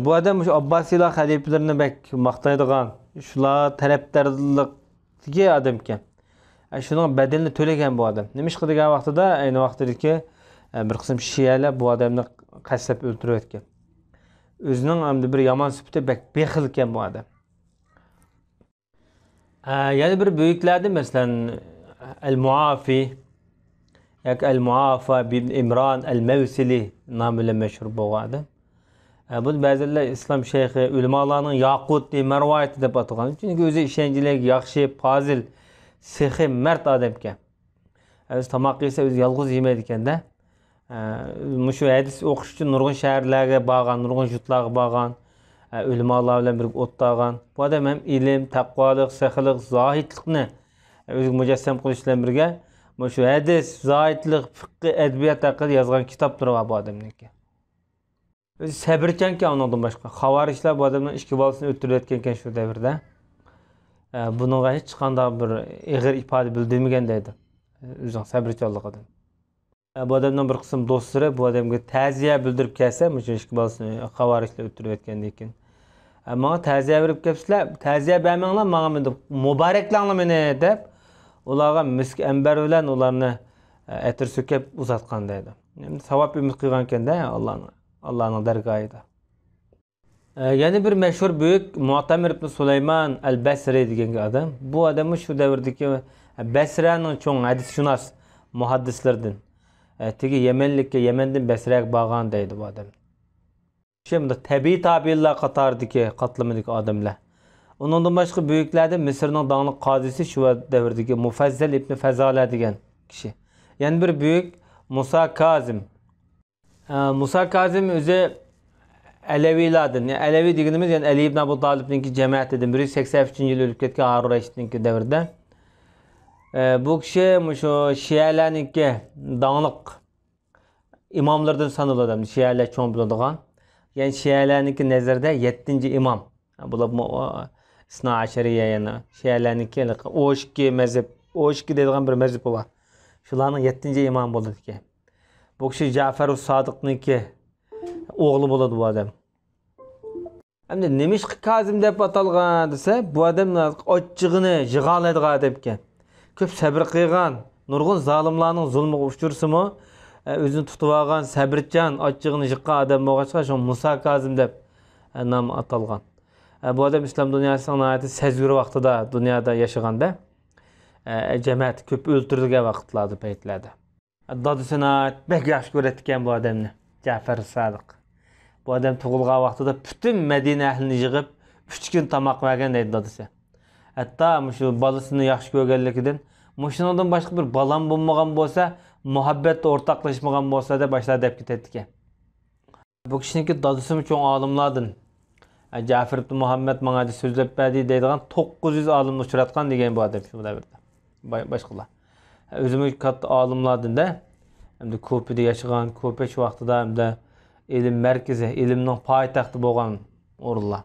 Bu odam shu Abbosiylar xalifalarini bak maqtaydigan, shular tarafdorlikdagi odam ekan. Shuning bedelini to'lagan bu odam. Nima ish qilgan vaqtida, ayni vaqtdagi bir qism shiyalar bu odamni qasab o'ldirib o'tgan. O'zining hamda bir yomon sifati bexil ekan bu odam. Yana bir buyuklardan masalan Al-Muafi yak el-Muafa bin İmran el-Mevsili namıyla meşhur bu adam. Bunu ba'zilar islom shayxi, ulamolarning Yaqut marvoyati deb atagan. Chunki o'zi ishonchli, yaxshi, fozil, sehi, mard odam ekan. O'zi tomoq yesa o'zi yolg'iz yemaydi ekanda. Shu hadis o'qish uchun nurg'un shaharlarga borgan, nurg'un yurtlarga borgan, ulamolar bilan birga o'tgan. Bu odam ham ilm, taqvolik, sehilik, zohidlikni o'ziga mujassam qilish bilan birga shu hadis, zohidlik, fiqh, adabiyot haqida yozgan kitoblar bor bu odamniki. O'zi sabrchanki undan boshqa. Xavarishlar bu odamdan ikki bolasini o'ltirayotgan ekan shu davrda. Bunga hech qanday bir ig'ir ifoda bildirmagan deydi. O'zining sabrchanligidan. Bu odamdan bir qism do'stlari bu odamga ta'ziya bildirib kelsa, shu ikki bolasini xavarishlar o'ltirayotgandan keyin. Menga ta'ziya berib kelibsizlar, ta'ziya bermanglar, menga deb muboraklanglar meni deb ularga misk ambar bilan ularni atir so'kib uzatgan deydi. Endi savob umid qilgan ekanda Allah'ın dergahida. Yani bir meşhur büyük Mu'tamir ibn Süleyman el-Basri degan adam. Bu adamı şu devirdeki Basra'nın çoğun hadis-şunas muhaddislerden. Tegi Yemenlikke, Yemen'den Basra'ya bağlan deydi bu adam. Şimdi tabi tabi'ler katardaki katlamındaki adamlar. Ondan başka büyüklerden Mısır'ın dağınık kazisi şu devirdeki Mufazzal ibn Fazala degan kişi. Yani bir büyük Musa Kazim. Musa Kazim özü Alevilerden. Yani Alevi dediğimiz yani Ali ibn Abu Talib'ninki cemaatinden biri 83. yıl ölüp ketken Harun Reşit'ninki devirde. Bu kişi şu Şialarninki dağınık imamlardan sanılır adam. Şialar çoğun biladigan. Yani Şialarninki nezarda 7. imam. Bular İsna Aşeriye yani Şialarninki Oşki mezhep, Oşki dediğin bir mezhep var. Şularning 7. imam bo'ladi ki. Bu kişi Cafer-u Sadık'nınki oğlu boladı bu adam. Hem de nemiş Kazim deb atalgan dese, bu adam açığını jıgalaydigan adam ekan. Köp sabr qilgan, nurg'un zalimlarning zulmiga uchursimi, o'zini tutib olgan, sabrchan, açığını jiqqan adam bo'lg'achqa shu Musa Kazim deb nom atalgan. Bu adam İslam dünyasının sezgir vaqtida dunyoda yashaganda cemaat köp o'ltirdigan vaqtlarda, paytlarda. Dadısına pek yaxşı göretken bu adamni, Cafer-i Sadık. Bu adam tug'ilgan vaqtida bütün Medine ahlini yig'ib 3 kun tamoq vergan deydi dadısı. Hatta shu balasini yaxshi ko'rganligidan, shundan boshqa bir balam bo'lmagan bo'lsa, muhabbatda o'rtoqlashmagan bo'lsa deb boshlar deb ketadi ekan. Bu kishiniki dadısı cho'ng olimlardan. Cafer ibn Muhammad menga so'zlab berdi deydigan 900 olimni uchratgan degan bu adam shu davrda. Boshqalar. Özümüz katta alimlardan da hem de Kupe'de yaşayan, Kupe şu vaqtida hem de ilim merkezi, ilimning poytaxti bo'lgan o'rinlar.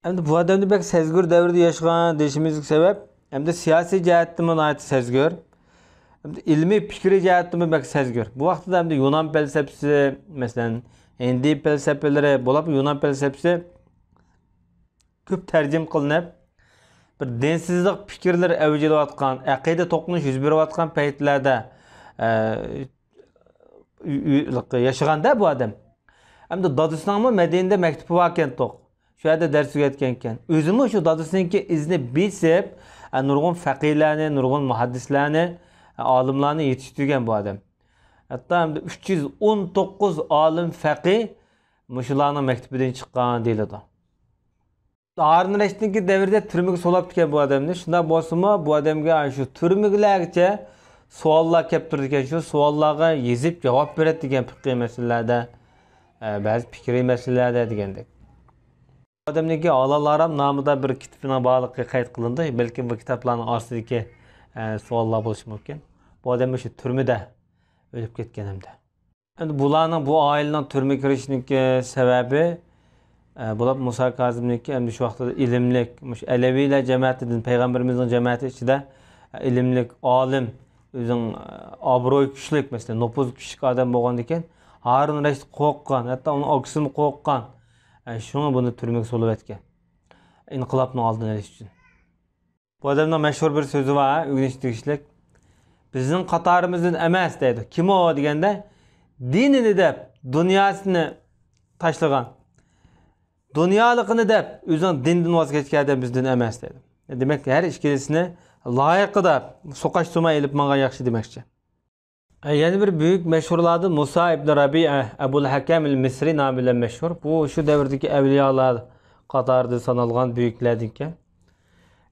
Hem de bu adamni bek sezgir davrida yaşagan deyishimizga sabab hem de siyosiy jihatdan ait sezgir, hem de ilmiy fikriy jihatdan bek sezgir. Bu vaqtida hem de Yunan felsefesi, mesela Hindi felsefeleri, bo'lib Yunan felsefesi ko'p tarjim qilinib bir dinsizlik fikrleri avjilayotgan, aqida to'qinish yuz berayotgan paytlarda yashaganda bu adam. Hamda dadısının Medine'de mektubu varken to'q. Shu yerda dars o'tgan ekan. O'zimi shu dadısınınki izni bilsib, nurg'un faqihlarni, nurg'un muhaddislarni, olimlarni yetishtirgan bu adam. Hatta 319 olim faqih mushularning maktubidan chiqqan deyiladi. Harun Reşit'ninki devirde türmüge solap diken bu adamni. Şunda bo'lsa bu adamga şu türmügelerce savollar kelib turdi ekan, şu savollarga yezib javob beradi degan fiqhiy masalalarda, ba'zi fikriy masalalarda degandek. Bu adamniki Alalaram nomida bir kitobga bog'liq qayd qilindi. Balki bu kitoblarning ortidagi savollar bo'lishi mumkin. Bu adam shu turmada o'lib ketgan hamda. Endi bularning bu oilaning turmaga kirishniki sababi Bulab Musa Kazim'ninki hem de şu vaqtda ilimlik, Aleviler cemaatidan, Peygamberimizin cemaati ichida ilimlik, alim, o'zining obro'y kuchlik, mesela nopuz kuchlik odam bo'lgandan keyin Harun Reşit qo'rqqan, hatto uni oksimi qo'rqqan. Shuni buni turmaga solib etgan. İnqilobni oldini olish uchun. Bu odamning mashhur bir so'zi bor, o'rganish tegishlik. Bizning qatorimizdan emas deydi. Kim o deganda, dinini deb, dunyosini tashlagan. Dunyolikini deb o'zining dindan voz kechgan bizdan emas dedi. Demak, har ikkilisini loyiqida so'qash sumay ilib menga yaxshi demoqchi. Yani bir büyük meşhurlardı Musa ibn Rabi'a Ebul Hakem el-Misri namıyla meşhur. Bu şu devirdeki evliyalar katardı sanılgan büyüklerden.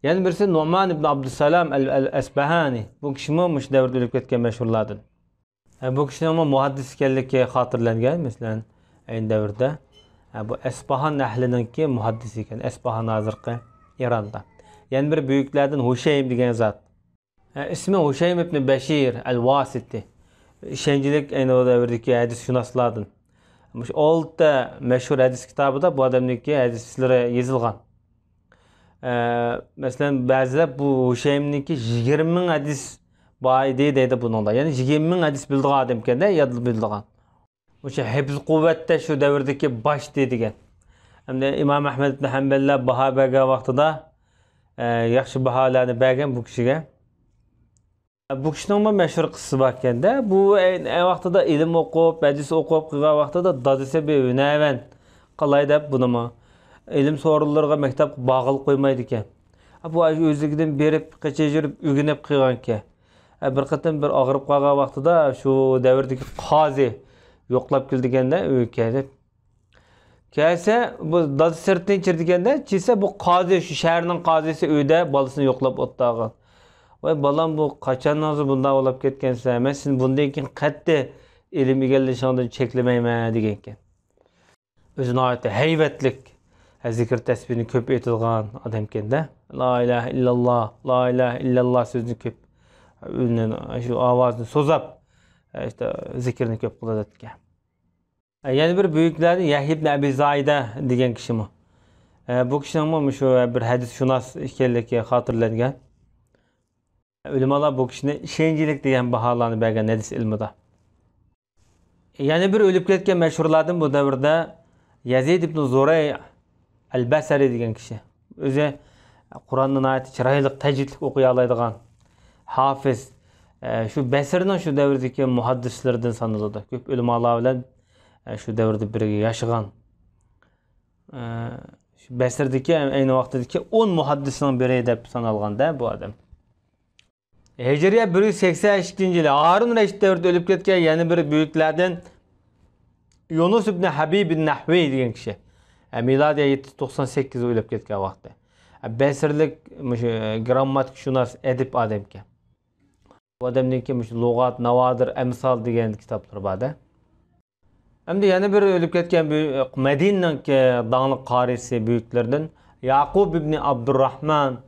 Yani birisi Numan ibn Abdüsselam el-Esbahani. Bu kişi mi olmuş devirde ölüp ketken meşhurlardan. Bu kişinin ama muhaddis ekanligi hatırlangan mesela aynı devirde. Bu Esbahan ehlininki muhaddis ekan. Esbahan hozirgi Ironda. Yani bir büyüklerden Huşaym degan zat. İsmi Huşaym ibn Beşir el-Vasiti. Şencilik aynı o devirdeki hadis şunaslardan. Olta meşhur hadis kitabıda bu adamdaki hadisleri yazılgan. Mesela bazılar bu Huşaym'ninki 20 bin hadis bay deydi bununla. Yani 20 bin hadis bildiği adam kende yadıl bildiğin. Bu şey hepsi kuvvette şu devirdeki baş deydigen. Hem de İmam Ahmed ibn Hanbel'le baha bergen vaxtıda yaxşı bahalarını bergen bu kişiye. Bu kişinin meşhur kısı var kende. Bu vaxtıda ilim okup, hadis okup kıga vaxtıda dadısı bir üneven qalay dep bunu mu? İlim sorularına mektep bağıl koymaydı ki. Bu özlükten berip, kaça жүрüp, ügünep kıygan ki. Bir kıtın bir ağırıp kalgan vaxtıda şu devirdeki qazi yoklap kildigende ülkede. Kelse bu dadı sırtını içirdigende çise bu qazi şu şehrin qazisi öyde balısını yoklap ottağın. Vay balam bu kaçan nazı bunda olap ketkense hemen sizin bundayken qatte ilim egelleşandan çeklemeyme degenken. Özüne ait heyvetlik zikir tesbihini köp etilgan adam kende. La ilahe illallah, la ilahe illallah sözünü köp şu avazını sozap işte zikrini köp kıladatken. Yani bir büyüklerden Yahya ibn Abi Zayda degan kişi mi? Bu kişinin mi şu bir hadis şunas ekanligi hatırlangan. Ulamalar bu kişini şencilik degan baholarni bergan hadis ilmida. Yani bir ölüp ketgan meşhurlardan bu davrda Yazid ibn Zuray el-Basri degan kişi. O'zi Qur'onning ayati chiroyli tajvidlik o'qiy oladigan hafiz. Şu Basrning şu davrdagi muhaddislardan sanaladi. Ko'p ulamalar bilan şu devirde birge yaşagan. Şu Basr'daki aynı vaqtdaki 10 muhaddisning biri deb sanalganda bu adam. Hicriye 182-yili Harun Reşid devrida ölüp ketgan yana bir büyüklerden Yunus ibn Habib an-Nahvi degan kishi. Miladiya 798 ölüp ketgan vaqtda. Basrlik grammatik shunas edib adam ekan. Bu adamniki lug'at, navadir, emsal degan kitoblar bor. Hem de yana bir ölüp ketken Medine'nin dağınık qarisi büyüklerden Yaqub ibn Abdurrahman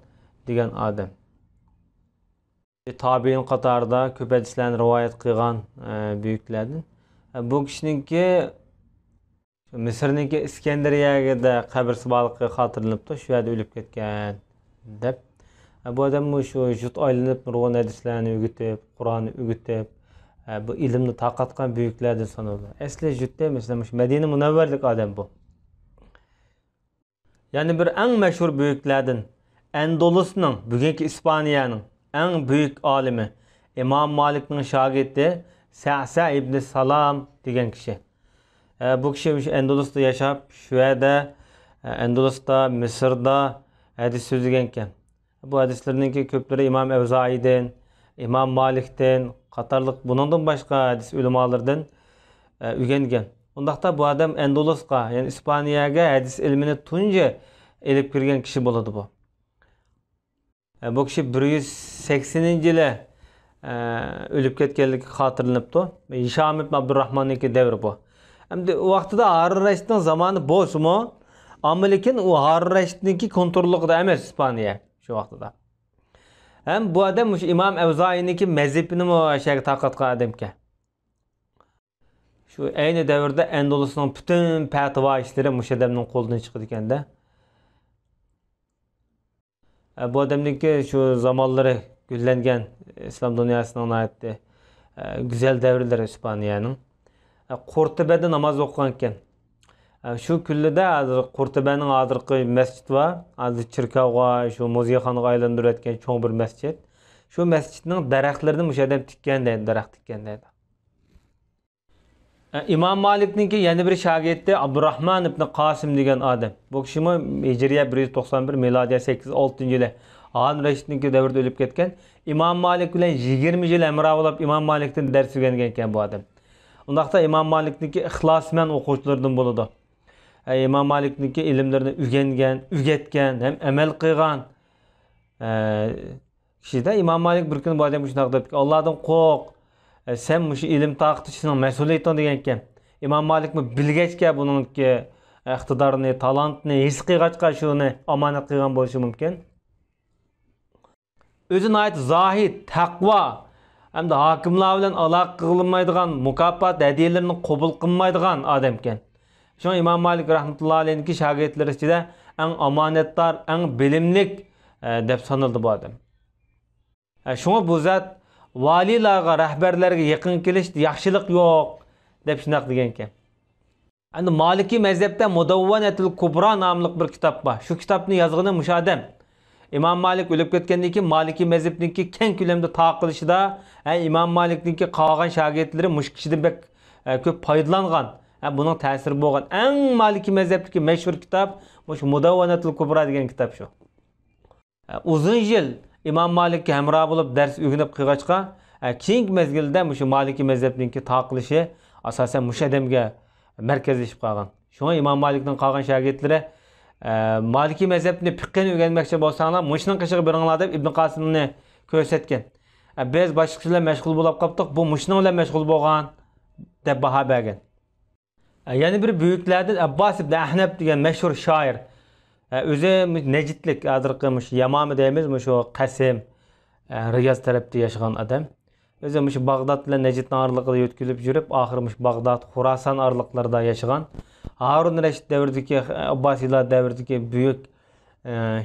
degan adam. Tabiin qatarida köp hadislarni rivoyat qilgan büyüklerden. Bu kishininki Misrniki Iskandariyaga qabrisi borligi xotirlanibdi. Shu yerda o'lib ketgan deb. Bu odam shu jut aylanib nurg'un hadislarni o'gitib, Qur'onni o'gitib, bu ilimni taqatgan büyüklerden sanılır. Esli jütte mesela Medine Münevverlik adam bu. Yani bir en meşhur büyüklerden Endolus'un, bugünkü İspanya'nın en büyük alimi İmam Malik'in şagirdi Sa'sa ibn Salam degan kişi. Bu kişi Endolus'ta yaşap, şu yerde Endolus'ta, Mısır'da hadis sözlügenken. Bu hadislerindeki köpleri İmam Evzai'den, İmam Malik'ten, Qatarlıq bundan başka hadis ulamalardan öğrengen. Ondaqda bu adam Endolus'a yani İspanya'ya hadis ilmini tunca elip kirgen kişi boladı bu. Bu kişi 180 yılı ölüp ketkenligi hatırlanıptı. Hişam ibn Abdurrahman'nınki devri bu. Hem de o vaqtida Harun Reşid'in zamanı boş mu? Ama lekin o Harun Reşid'ninki kontrollüqda emas İspanya şu vaqtida. Hem bu adam İmam Evzai'ninki mezhebini mi aşağı taqatgan adam ki? Şu aynı devirde Endolus'un bütün fatva işleri muş adamның qo'lidan chiqadi ekanda. Bu adamninki şu zamanları güllengen İslam dünyasına aitdi. Güzel devirler İspanya'nın. Qurtube'de namaz o'qigan. Şu küllüde Qurtube'nin adırqı mescid var. Azı çirkavga, şu muzeyxanaga aylantirayotgan cho'ng bir mescid. Şu mescidning daraxtlarini mush adam tikkan deydi, daraxt tikkan deydi. İmam Malik'ninki yeni bir şagirdi Abdurrahman ibn Qasim degan adam. Bu kishi Hijriya 191, miladiya 8-6-yili. Harun Reşid'ninki davrida o'lib ketgan. İmam Malik bilan 20 yil amra bo'lib İmam Malik'ten ders o'rgangan ekan bu adam. Undaqda İmam Malik'ninki ixlosman o'quvchilardan bo'ladi. İmam Malik'ninki ilmlarini o'rgangan, o'rgatgan, ham amal qilgan. Kishida İmam Malik bir kun bu odamga shunday debdi: "Allohdan qo'rq. Sen bu ilim taqtishning mas'uliyating" degan ekan. İmam Malik mi bilgachga buningki iqtidorini, talantini his qilgachqa shuni omonat qilgan bo'lishi mumkin. O'zini ait zohid, taqvo hamda hokimlar bilan aloqa qilmaydigan, mukofot hadiyalarini qabul qilmaydigan odam ekan. Shunga İmam Malik rahmatullohi alayhi shogirdlari ichida eng omonatdor, eng bilimlik deb sanaldi bu odam. Shunga bu zot valilarga, rahbarlarga yaqin kelishdi, yaxshilik yo'q deb shunaq degan ekan. Endi Maliki mazhabda Mudawwanatul Kubra nomli bir kitob bor. Shu kitobni yozgani mush odam. İmam Malik o'lib ketgandan keyin Maliki mazhabniki keng ko'lamda taqilishida, İmam Malikniki qolgan shogirdlari mush kishidan bek ko'p foydalangan. Buning ta'siri bo'lgan. Eng Maliki mazhabniki mashhur kitob mush Mudawwanatul Kubra degan kitob shu. Uzun yil İmam Malikka hamroh bo'lib dars o'rganib qilgachqa, keyingi mezgilda mush Maliki mazhabniki taqilishi asosan mush odamga markazlashib qolgan. Shunga İmam Malikning qolgan shogirdlari Maliki mazhabni fiqhini o'rganmoqchi bo'lsanglar, mushning qishig'i biringlar deb Ibn Qasimni ko'rsatgan. Biz boshqa bilan mashg'ul bo'lib qoldik, bu mushning bilan mashg'ul bo'lgan deb baho bergan. Yana bir buyuklardan Abbas ibn Ahnab degan mashhur shoir. O'zi Necidlik adirqimish, Yamami deymiz, shu Qasim, Riyaz tarafda yashagan odam. O'zi Bag'dod bilan Necidning oraliqida yo'tkilib yurib, oxirimish Bag'dod, Xuroson oraliqlarida yashagan. Harun Reşid davridagi, Abbasiylar davridagi buyuk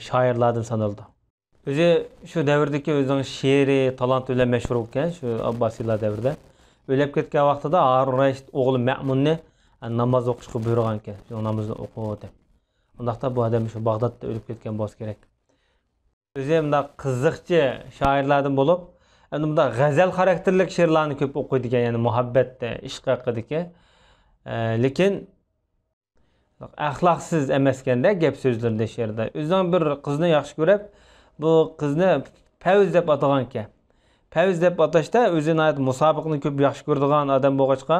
shoirlardan sanaldi. O'zi shu davrdagi o'zining she'ri, talant bilan mashhur bo'lgan, shu Abbasiylar davrida. O'lib ketgan vaqtida Harun Reşid o'g'li Ma'munni namoz o'qishga buyurgan ekan. Shu namozni o'qib deb. Undaqda bu odam shu Bag'dodda o'lib ketgan bo'lsa kerak. O'zi bunda qiziqchi shoirlardan bo'lib, endi bunda g'azal xarakterli she'rlarni ko'p o'qiydigan, ya'ni muhabbat, ishq haqidagi. Lekin axloqsiz emaskanda gap so'zlarda she'rda. O'zining bir qizni yaxshi ko'rib, bu qizni Favz deb atagan ekan. Favz deb atashda o'zini musobiqni ko'p yaxshi ko'radigan odam bo'lg'achqa,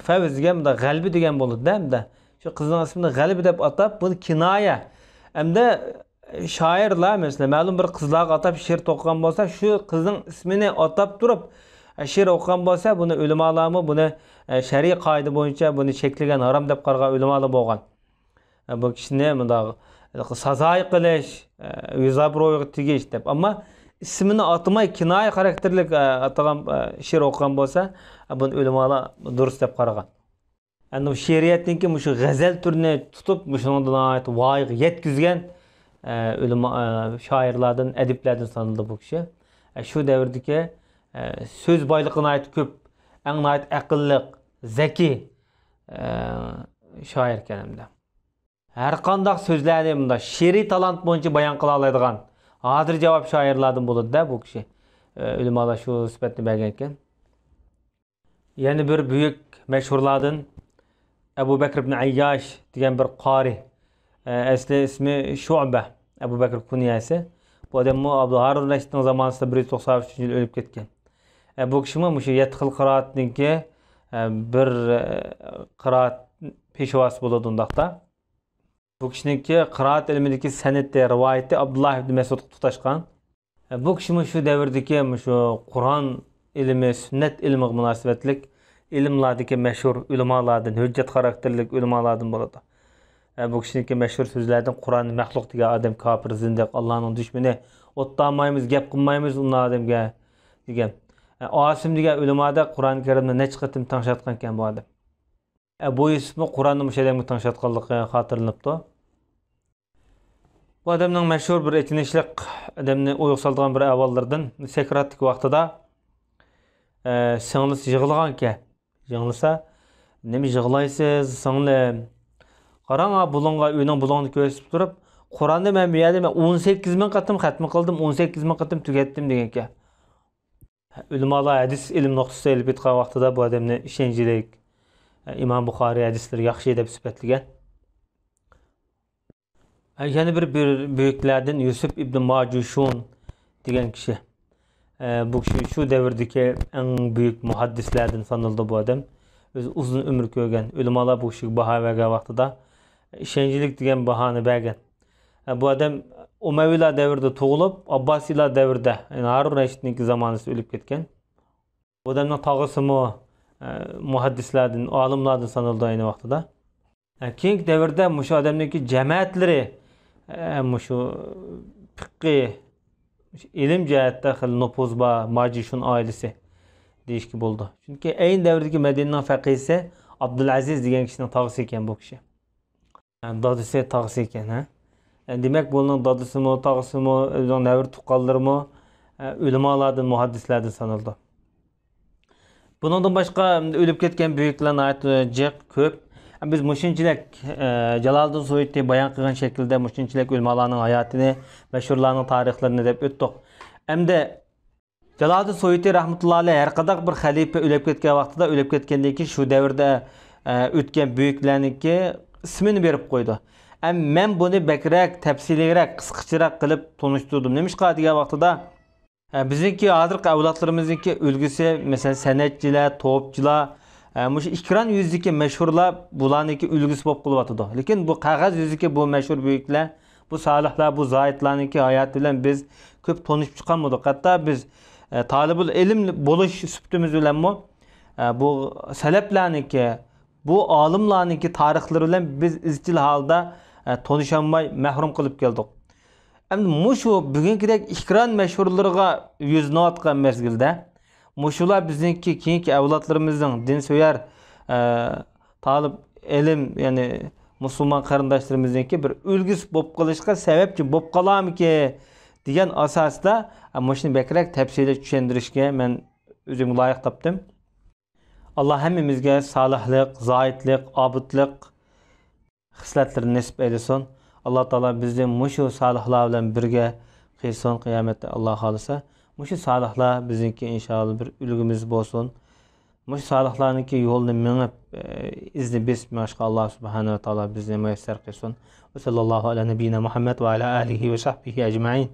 Favzga bunda g'albi degan bo'ladi-da. Shu qizning ismini g'albi deb atab, buni kinoya. Hamda shoirlar mesela ma'lum bir qizlarga atab she'r to'qigan bo'lsa, shu qizning ismini atab turib she'r o'qigan bo'lsa, buni ulamolarmi buni shariy qoida bo'yicha buni cheklagan, harom deb qaragan ulamolar bo'lgan. Bu kishini bunda sazoy qilish, yuzabro'yga tegish deb. Ammo ismini atmay kinoya xarakterlik atagan she'r o'qigan bo'lsa, buni ulamolar durust deb qaragan. Endi she'riyatniki shu g'azal turini tutib, shundan voyg yetkizgan ulamo shoirlardan, adiblardan sanaldi bu kishi. Shu davrdagi so'z boyligini aytib ko'p, eng aqlli, zaki shoir ekanimda. Har qanday so'zlarni bunda she'riy talant bo'yicha bayon qila oladigan hozir javob shoirlardan bo'ladi-da bu kishi. Ulamolar shu sifatni bergan ekan. Yana bir buyuk mashhurlardan Ebu Bekir ibn Ayyash degan bir qori. Asli ismi Shu'ba. Ebu Bekir kunyasi. Bu odam Harun Reşidning zamonida 193-yil o'lib ketgan. Bu kishi shu 7 xil qiroatniki bir qiroat peshvosi bo'ladi undaqda. Bu kishiniki qiroat ilmidagi san'ati, rivoyati Abdullah ibn Mas'udga tutashgan. Bu kishi shu davrdagi shu Qur'on ilmi, sunnat ilmiga munosabatlik ilmlardagi mashhur ulamolardan, hujjat xarakterlik ulamolardan bo'ladi. Bu kishiniki mashhur so'zlardan Qur'onni maxluq degan odam kofir, zindiq, Allohning dushmani, o'tdamaymiz, gap qilmaymiz undan odamga degan. Osim degan ulamoda Qur'oni Karimni necha qatim tangshatgan ekan bu odam. Bu ismi Qur'onni mush odamga tangshatganligi xotirlanibdi. Bu odamning mashhur bir aytinishliq odamni o'yga soladigan bir avvallardan sekratlik vaqtida singlisi yig'lagan ekan. Yig'lasa, nima yig'laysiz, singlim? Qarang, bulunga uyning bulungini ko'rsatib turib, Qur'onni men bu yerda 18 ming qatim xatm qildim, 18 ming qatim tugatdim degan ekan. Ulamalar hadis ilm nuqtasidan ilib etgan vaqtida bu odamni ishonchlik Imom Buxoriy hadislari yaxshi deb sifatlagan. Yana bir büyüklerden Yusuf ibn Macushun degan kishi. Bu kishi şu davrdagi eng büyük muhaddislerden sanıldı bu adam. O'zi uzun ömür ko'rgan. Ulamalar bu kishiga baho bergan vaqtida ishonchlik degan bahoni bergan. Bu adam Umayyalar davrida tug'ilib, Abbasiylar davrida, yani Harun Rashidning zamonasida o'lib ketgan. Bu adamning tog'isimi muhaddislardan, olimlardan sanıldı aynı vaqtida. Keyingi davrda mushu odamniki jamoatlari mushu fiqh ilm jihatda xil nupuz bor Majishun oilasi deyishki bo'ldi. Chunki ayni davrdagi Madinaning faqihisi Abdulaziz degan kishining tog'isi ekan bu kishi. Dadisi tog'isi ekan, ha. Demak, buning dadisimi, tog'isimi, o'zining davr tuqqanlarimi ulamalardan, muhaddislardan sanıldı. Bundan başqa o'lib ketgan buyuklarning aytib ko'p. Biz mushunchalik Jaloliddin Suyuti bayon qilgan shaklda mushunchalik ulamalarning hayotini, mashhurlarning tarixlarini deb o'tdik. Endi Jaloliddin Suyuti rahmatullohi alayhi har qanday bir xalifa o'lib ketgan vaqtida o'lib ketgandan keyin shu davrda o'tgan buyuklarniki ismini berib qo'ydi. Men buni bakrak, tafsiliyroq, qisqacharoq qilib tunishtirdim. Nimishqa degan vaqtida bizniki hozirgi avlodlarimizniki ulgusi, masalan, san'atchilar, to'pchilar, mush ekran yuzidagi mashhurlar bularniki ulgusi bo'lib qolyotdi. Lekin bu qog'oz yuzidagi bu mashhur buyuklar, bu solihlar, bu zoidlarniki hayoti bilan biz ko'p tanishib chiqanmidik. Hatto biz talibul ilm bo'lish sifatimiz bilanmi bu salaflarniki, bu olimlarniki tarixlari bilan biz izchil holda tanışanmay mahrum qilib keldik. Endi mushu bugünkidek ekran mashhurlariga yuzni otgan mezgilda mushular bizniki keyingi avlodlarimizning din so'yar talib ilm, ya'ni musulmon qarindoshlarimizniki bir ulgisi bo'lib qolishga sababchi bo'lib qolamiki degan asosda mushuni bakrak tafsilga tushuntirishga men o'zim loyiq topdim. Alloh hammamizga solihlik, zoidlik, obidlik xislatlarni nasib eylesin. Allah Teala bizni mushu solihlar bilan birga qilsin qiyomatda Alloh xolisa. Mushu solihlar bizniki inshaalloh bir ulgimiz bo'lsin. Mushu solihlarniki yo'lni minib izni besmashqa Alloh subhanahu va taolo bizni muyassar qilsin. Va sallallohu ala nabiyina Muhammad va ala alihi va sahbihi ajma'in.